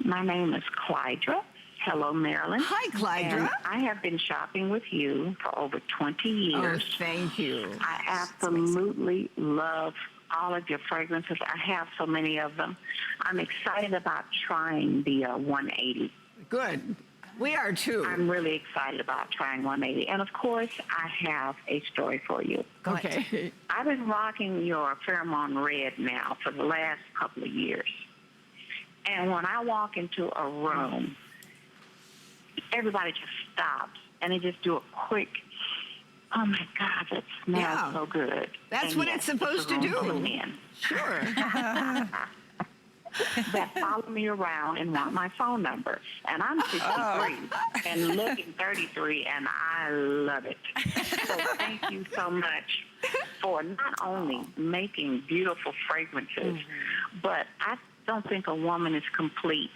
My name is Clydra. Hello, Marilyn. Hi, Clydra. And I have been shopping with you for over 20 years. Oh, thank you. I absolutely love all of your fragrances. I have so many of them. I'm excited about trying the 180. Good. We are too. I'm really excited about trying 180. And of course, I have a story for you. Okay. I've been rocking your Pheromone Red now for the last couple of years. And when I walk into a room, everybody just stops and they just do a quick, oh my God, that smells so good. That's and what it's supposed to do. Sure. That follow me around and want my phone number. And I'm 63 and looking 33, and I love it. So thank you so much for not only making beautiful fragrances, but I don't think a woman is complete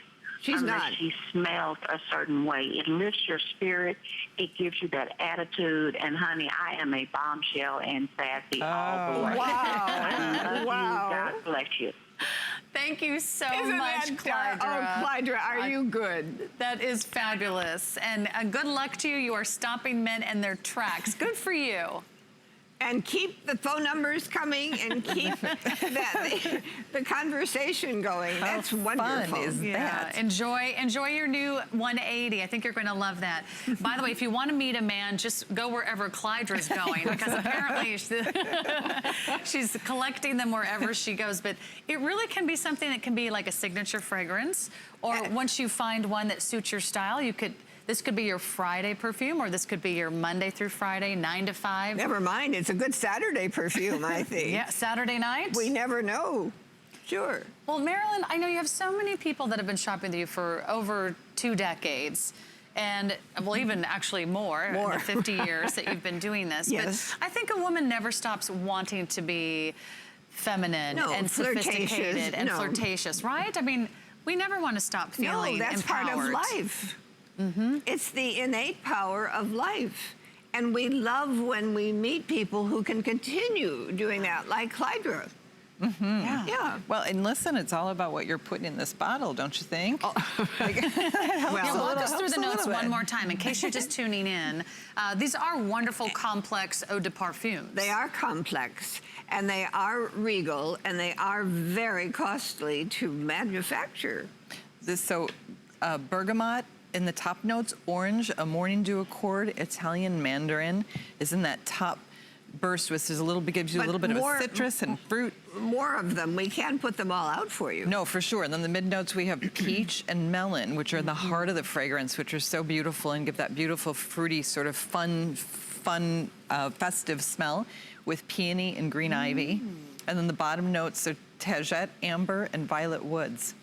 unless she smells a certain way. It lifts your spirit. It gives you that attitude. And, honey, I am a bombshell and sassy all the way. Wow. I love you. God bless you. Thank you so Isn't much, that, Clydra. Clydra, are you good? That is fabulous. And good luck to you. You are stopping men in their tracks. Good for you. And keep the phone numbers coming and keep the conversation going. That's wonderful. Fun is that? Enjoy your new 180. I think you're going to love that. By the way, if you want to meet a man, just go wherever Clydra's going, because apparently she's collecting them wherever she goes. But it really can be something that can be like a signature fragrance, or once you find one that suits your style, you could. This could be your Friday perfume, or this could be your Monday through Friday, 9 to 5. Never mind, it's a good Saturday perfume, I think. Yeah, Saturday night. We never know. Sure. Well, Marilyn, I know you have so many people that have been shopping with you for over 2 decades. And, well, even actually more. In the 50 years that you've been doing this. Yes. But I think a woman never stops wanting to be feminine and sophisticated and flirtatious, right? I mean, we never want to stop feeling that's empowered. part of life. It's the innate power of life. And we love when we meet people who can continue doing that, like Clydra. Yeah. Well, and listen, it's all about what you're putting in this bottle, don't you think? Walk us through the notes one more time in case you're just tuning in. These are wonderful, complex eau de parfum. They are complex, and they are regal, and they are very costly to manufacture. Bergamot in the top notes, orange, a morning dew accord, Italian mandarin is in that top burst, which is gives you a little bit of a citrus and fruit. More of them. We can put them all out for you. No, for sure. And then the mid notes, we have peach and melon, which are the heart of the fragrance, which are so beautiful and give that beautiful, fruity, sort of fun, festive smell with peony and green ivy. And then the bottom notes are tagette, amber, and violet woods.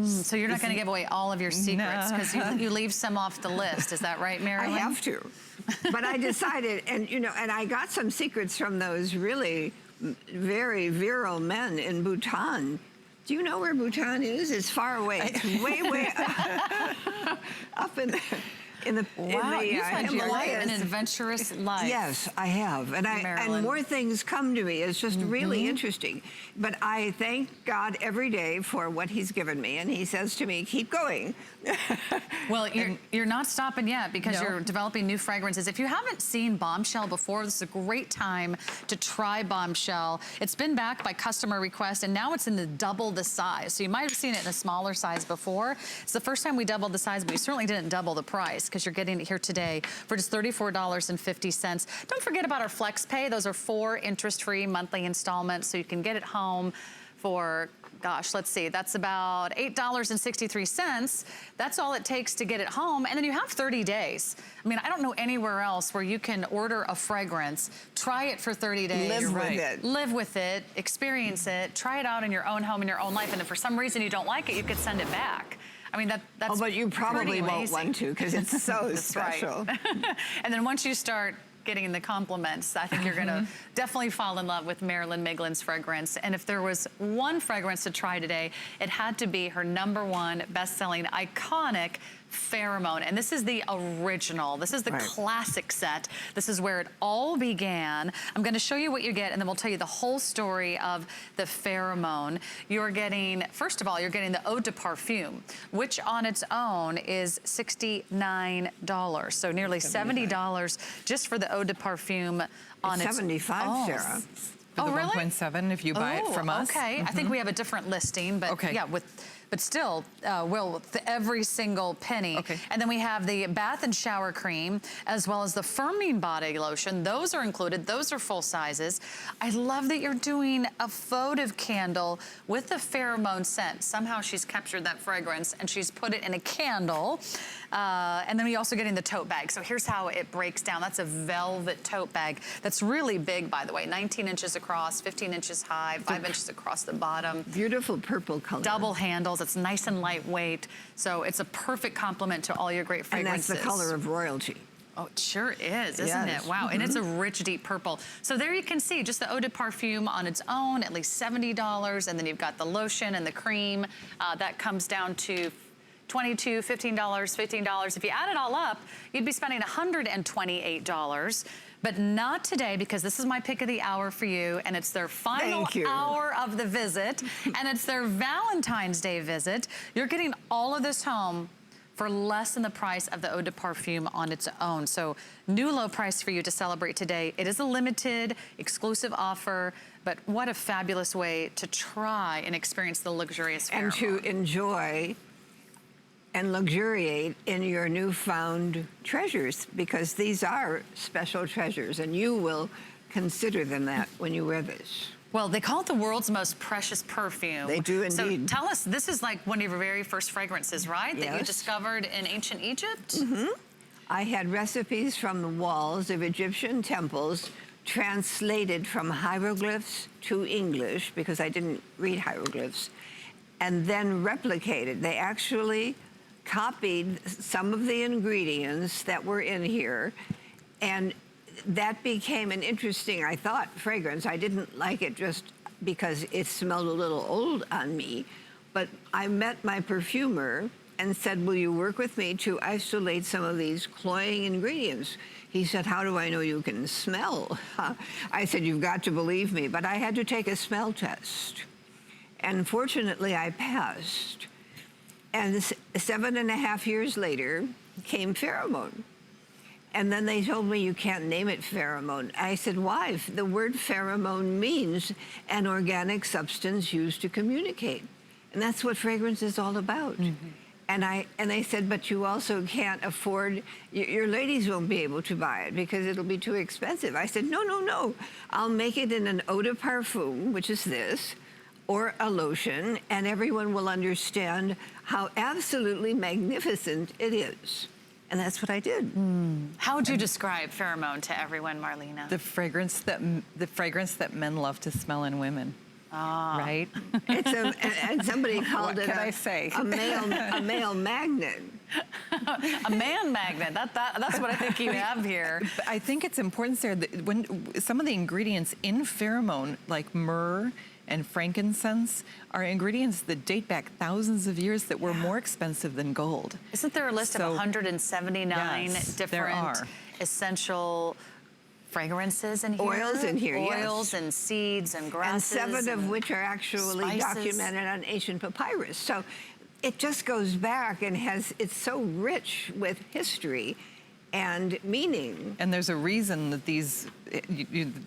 So you're not going to give away all of your secrets, because you leave some off the list. Is that right, Marilyn? I have to. But I decided, and I got some secrets from those really very virile men in Bhutan. Do you know where Bhutan is? It's far away. It's way up in the you've had an adventurous life. Yes, I have. And more things come to me. It's just really interesting. But I thank God every day for what he's given me. And he says to me, keep going. Well, you're not stopping yet, because you're developing new fragrances. If you haven't seen Bombshell before, this is a great time to try Bombshell. It's been backed by customer request, and now it's in double the size. So you might have seen it in a smaller size before. It's the first time we doubled the size, but we certainly didn't double the price, because you're getting it here today for just $34.50. Don't forget about our Flex Pay. Those are 4 interest-free monthly installments, so you can get it home for, gosh, let's see, that's about $8.63. That's all it takes to get it home, and then you have 30 days. I mean, I don't know anywhere else where you can order a fragrance, try it for 30 days. Live with it, experience it, try it out in your own home, in your own life, and if for some reason you don't like it, you could send it back. I mean, that's but you probably won't want to, because it's so special. Right. And then once you start getting the compliments, I think you're gonna definitely fall in love with Marilyn Miglin's fragrance. And if there was one fragrance to try today, it had to be her #1 best-selling iconic Pheromone. And this is the original. This is the classic set. This is where it all began. I'm going to show you what you get, and then we'll tell you the whole story of the Pheromone. You're getting, first of all, you're getting the eau de parfum, which on its own is $69. So nearly $70 just for the eau de parfum on its own. 75, Sarah. For the 1.7 if you buy it from us. Okay. I think we have a different listing, but yeah, with but still, every single penny. Okay. And then we have the bath and shower cream, as well as the Pheromone body lotion. Those are included. Those are full sizes. I love that you're doing a votive candle with the pheromone scent. Somehow she's captured that fragrance and she's put it in a candle. And then we also getting the tote bag. So here's how it breaks down. That's a velvet tote bag. That's really big, by the way. 19 inches across, 15 inches high, 5 inches across the bottom. Beautiful purple color. Double handles. It's nice and lightweight. So it's a perfect complement to all your great fragrances. And that's the color of royalty. Oh, it sure is, isn't it? Wow, and it's a rich, deep purple. So there you can see just the Eau de Perfume on its own, at least $70. And then you've got the lotion and the cream. That comes down to $22, $15, $15. If you add it all up, you'd be spending $128. But not today, because this is my pick of the hour for you, and it's their final hour of the visit, and it's their Valentine's Day visit. You're getting all of this home for less than the price of the Eau de Perfume on its own. So new low price for you to celebrate today. It is a limited, exclusive offer, but what a fabulous way to try and experience the luxurious pheromone. And to enjoy and luxuriate in your newfound treasures, because these are special treasures, and you will consider them that when you wear this. Well, they call it the world's most precious perfume. They do indeed. So tell us, this is like one of your very first fragrances, right? Yes. That you discovered in ancient Egypt? Mm-hmm. I had recipes from the walls of Egyptian temples translated from hieroglyphs to English, because I didn't read hieroglyphs, and then replicated. They actually copied some of the ingredients that were in here, and that became an interesting, I thought, fragrance. I didn't like it just because it smelled a little old on me, but I met my perfumer and said, will you work with me to isolate some of these cloying ingredients? He said, how do I know you can smell? I said, you've got to believe me, but I had to take a smell test. And fortunately, I passed. And 7.5 years later came pheromone. And then they told me, you can't name it pheromone. I said, why? The word pheromone means an organic substance used to communicate. And that's what fragrance is all about. And they said, but you also can't afford, your ladies won't be able to buy it because it'll be too expensive. I said, no, no, no. I'll make it in an eau de parfum, which is this, or a lotion, and everyone will understand how absolutely magnificent it is. And that's what I did. How would you describe pheromone to everyone, Marlena? The fragrance that men love to smell in women. Right? It's and somebody called what it can I say? a male magnet. A man magnet. That's what I think you have here. But I think it's important, Sarah, that when some of the ingredients in pheromone, like myrrh and frankincense, are ingredients that date back thousands of years that were more expensive than gold. Isn't there a list of 179 different essential fragrances in here? Oils in here, Oils and seeds and grasses. And 7 of which are actually documented on ancient papyrus. So it just goes back and it's so rich with history and meaning. And there's a reason that these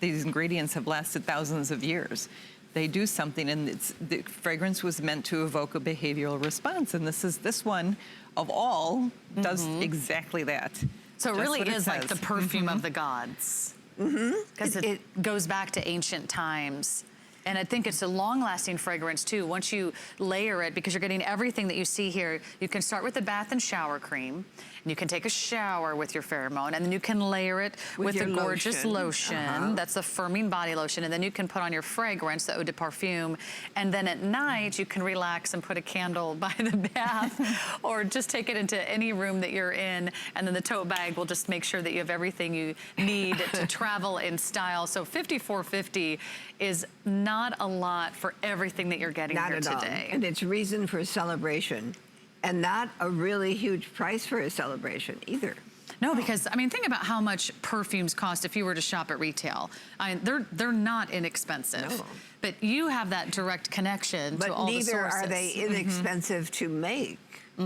ingredients have lasted thousands of years. They do something, and the fragrance was meant to evoke a behavioral response, and this one of all does exactly that. So it really is like the perfume of the gods. Because it goes back to ancient times. And I think it's a long-lasting fragrance, too. Once you layer it, because you're getting everything that you see here, you can start with the bath and shower cream, and you can take a shower with your pheromone, and then you can layer it with the gorgeous lotion. That's the Pheromone body lotion, and then you can put on your fragrance, the Eau de Perfume, and then at night, you can relax and put a candle by the bath, or just take it into any room that you're in, and then the tote bag will just make sure that you have everything you need to travel in style. So $54.50 is not a lot for everything that you're getting here today. And it's reason for celebration, and not a really huge price for a celebration either. No, because I mean, think about how much perfumes cost if you were to shop at retail. I mean, they're not inexpensive, but you have that direct connection to all the sources. But neither are they inexpensive to make. The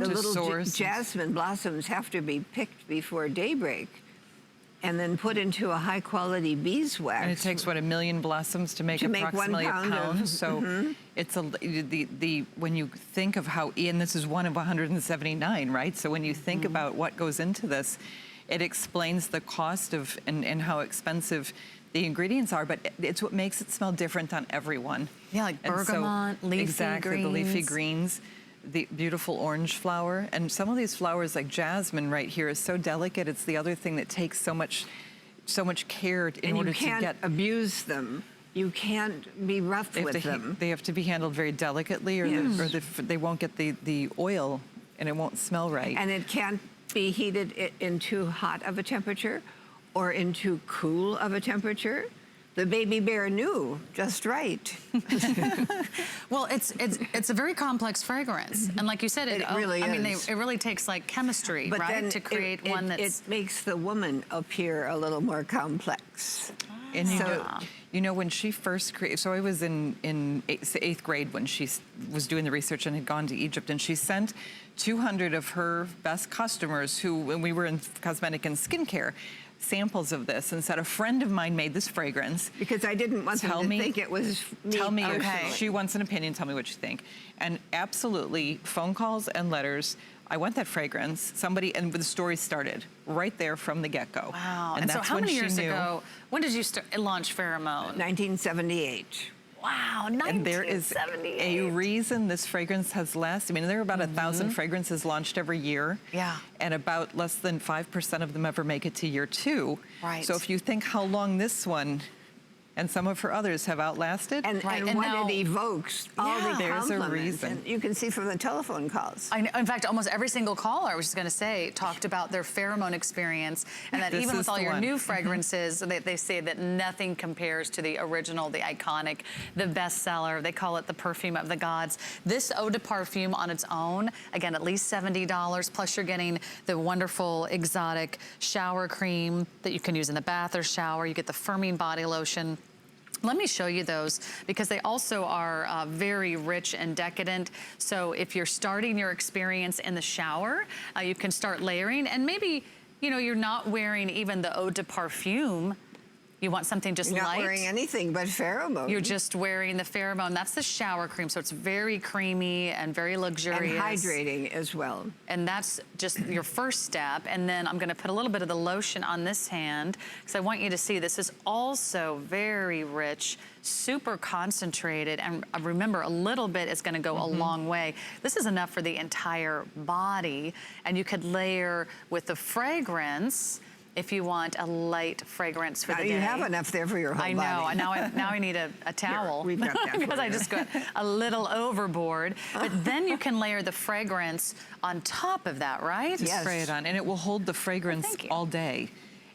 little jasmine blossoms have to be picked before daybreak. and then put into a high quality beeswax. And it takes, what, 1 million blossoms to make approximately 1 a pound. of, So it's when you think of how, and this is one of 179, right? So when you think about what goes into this, it explains the cost of and how expensive the ingredients are, but it's what makes it smell different on everyone. Yeah, like bergamot, leafy exactly, greens. the leafy greens, the beautiful orange flower. And some of these flowers, like jasmine right here, is so delicate. It's the other thing that takes so much care in order to get. You can't abuse them. You can't be rough with them. They have to be handled very delicately, or they won't get the oil, and it won't smell right. And it can't be heated in too hot of a temperature or in too cool of a temperature. The baby bear knew just right. Well, it's a very complex fragrance, and like you said, it really is. It really takes like chemistry, but right, to create one that's. It makes the woman appear a little more complex. And you know, when she first created, so I was in eighth grade when she was doing the research and had gone to Egypt, and she sent 200 of her best customers who, when we were in cosmetic and skincare, samples of this, and said, a friend of mine made this fragrance. Because I didn't want them to think it was me. Tell me, okay. She wants an opinion, tell me what you think. And absolutely, phone calls and letters, I want that fragrance. Somebody, and the story started right there from the get-go. Wow. And so how many years ago, when did you launch Pheromone? 1978. Wow, 1978. And there is a reason this fragrance has lasted. I mean, there are about 1,000 fragrances launched every year. Yeah. And about less than 5% of them ever make it to year 2. Right. So if you think how long this one and some of her others have outlasted. And what it evokes, all the there's compliments. a reason. And you can see from the telephone calls. I know, in fact, almost every single caller, I was just going to say, talked about their pheromone experience, and that even with all your new fragrances, they say that nothing compares to the original, the iconic, the bestseller. They call it the perfume of the gods. This eau de parfum on its own, again, at least $70, plus you're getting the wonderful exotic shower cream that you can use in the bath or shower. You get the Pheromone body lotion. Let me show you those, because they also are very rich and decadent. So if you're starting your experience in the shower, you can start layering, and maybe, you know, you're not wearing even the eau de parfum. You want something just light. You're not wearing anything but pheromone. You're just wearing the Pheromone. That's the shower cream, so it's very creamy and very luxurious. And hydrating as well. And that's just your first step. And then I'm gonna put a little bit of the lotion on this hand, because I want you to see this is also very rich, super concentrated. And remember, a little bit is gonna go a long way. This is enough for the entire body. And you could layer with the fragrance if you want a light fragrance for the day. You have enough there for your whole body. I know. Now I need a towel. We've got that because I just got a little overboard. But then you can layer the fragrance on top of that, right? Just spray it on, and it will hold the fragrance all day.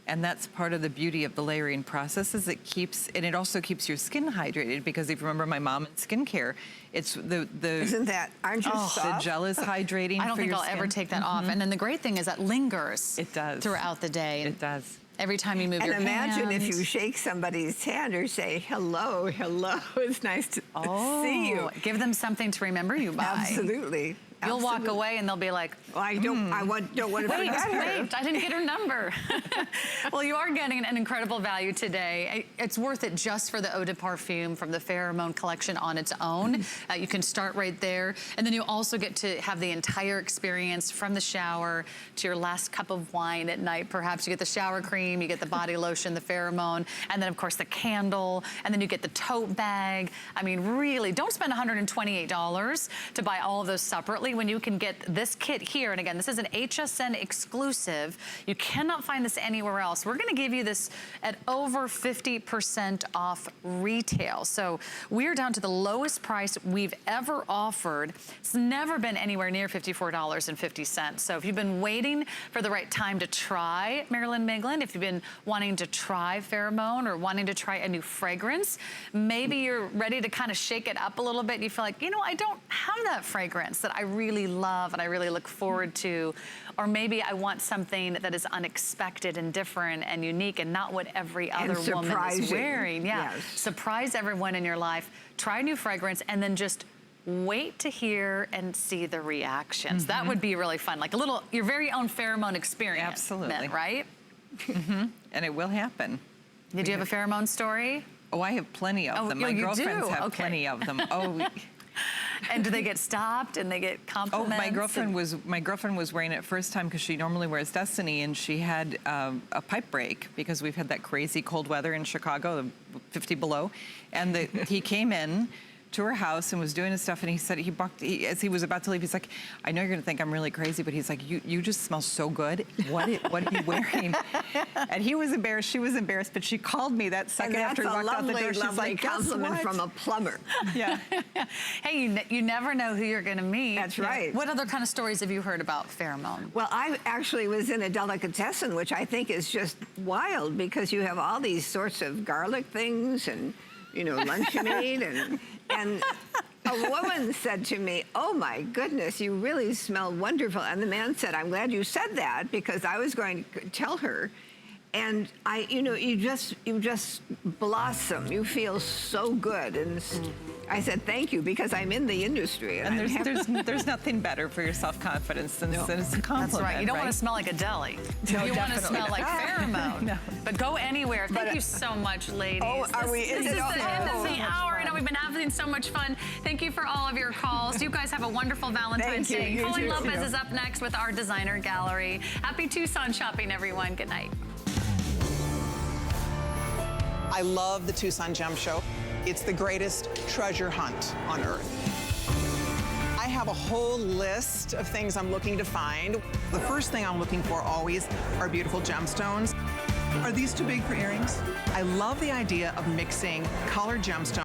And that's part of the beauty of the layering process, is it also keeps your skin hydrated, because if you remember my mom in skincare, it's Isn't that, aren't you soft? The gel is hydrating. I don't think I'll ever take that off. And then the great thing is that lingers. It does. Throughout the day. It does. Every time you move your hand. And imagine if you shake somebody's hand or say, hello, hello, it's nice to see you. Give them something to remember you by. Absolutely. You'll walk away and they'll be like, well, I don't want to forget her. Wait, I didn't get her number. Well, you are getting an incredible value today. It's worth it just for the eau de parfum from the Pheromone Collection on its own. You can start right there. And then you also get to have the entire experience from the shower to your last cup of wine at night. Perhaps you get the shower cream, you get the body lotion, the Pheromone, and then of course the candle, and then you get the tote bag. I mean, really, don't spend $128 to buy all of those separately when you can get this kit here. And again, this is an HSN exclusive. You cannot find this anywhere else. We're gonna give you this at over 50% off retail. So we're down to the lowest price we've ever offered. It's never been anywhere near $54.50. So if you've been waiting for the right time to try Marilyn Miglin, if you've been wanting to try Pheromone or wanting to try a new fragrance, maybe you're ready to kind of shake it up a little bit. You feel like, you know, I don't have that fragrance that I really love and I really look forward to. Or maybe I want something that is unexpected and different and unique and not what every other woman is wearing. Yeah. Yes. Surprise everyone in your life. Try a new fragrance and then just wait to hear and see the reactions. That would be really fun. Like a little, your very own Pheromone experience. Absolutely. Right? And it will happen. Did you have a pheromone story? Oh, I have plenty of them. Oh, My you girlfriends do? have Okay. plenty of them. Oh. And do they get stopped and they get compliments? Oh, my girlfriend was wearing it first time because she normally wears Destiny, and she had a pipe break because we've had that crazy cold weather in Chicago, 50 below, and he came in to her house and was doing his stuff, and he said as he was about to leave, he's like, I know you're gonna think I'm really crazy, but he's like, you just smell so good. What are you wearing? And he was embarrassed, she was embarrassed, but she called me that second after he walked out the door. She's like, compliment from a plumber. Yeah. Hey, you never know who you're gonna meet. That's right. What other kind of stories have you heard about pheromone? Well, I actually was in a delicatessen, which I think is just wild because you have all these sorts of garlic things and, luncheon meat and a woman said to me, oh my goodness, you really smell wonderful. And the man said, I'm glad you said that because I was going to tell her. And you just blossom. You feel so good. And I said, thank you, because I'm in the industry. And there's nothing better for your self-confidence than it's a compliment. That's right. You don't want to smell like a deli. No, you want to smell like pheromone. No. But go anywhere. Thank you so much, ladies. Oh, are we? This is the end of the hour. I know we've been having so much fun. Thank you for all of your calls. You guys have a wonderful Valentine's Day. Colleen Lopez is up next with our designer gallery. Happy Tucson shopping, everyone. Good night. I love the Tucson Gem Show. It's the greatest treasure hunt on earth. I have a whole list of things I'm looking to find. The first thing I'm looking for always are beautiful gemstones. Are these too big for earrings? I love the idea of mixing colored gemstones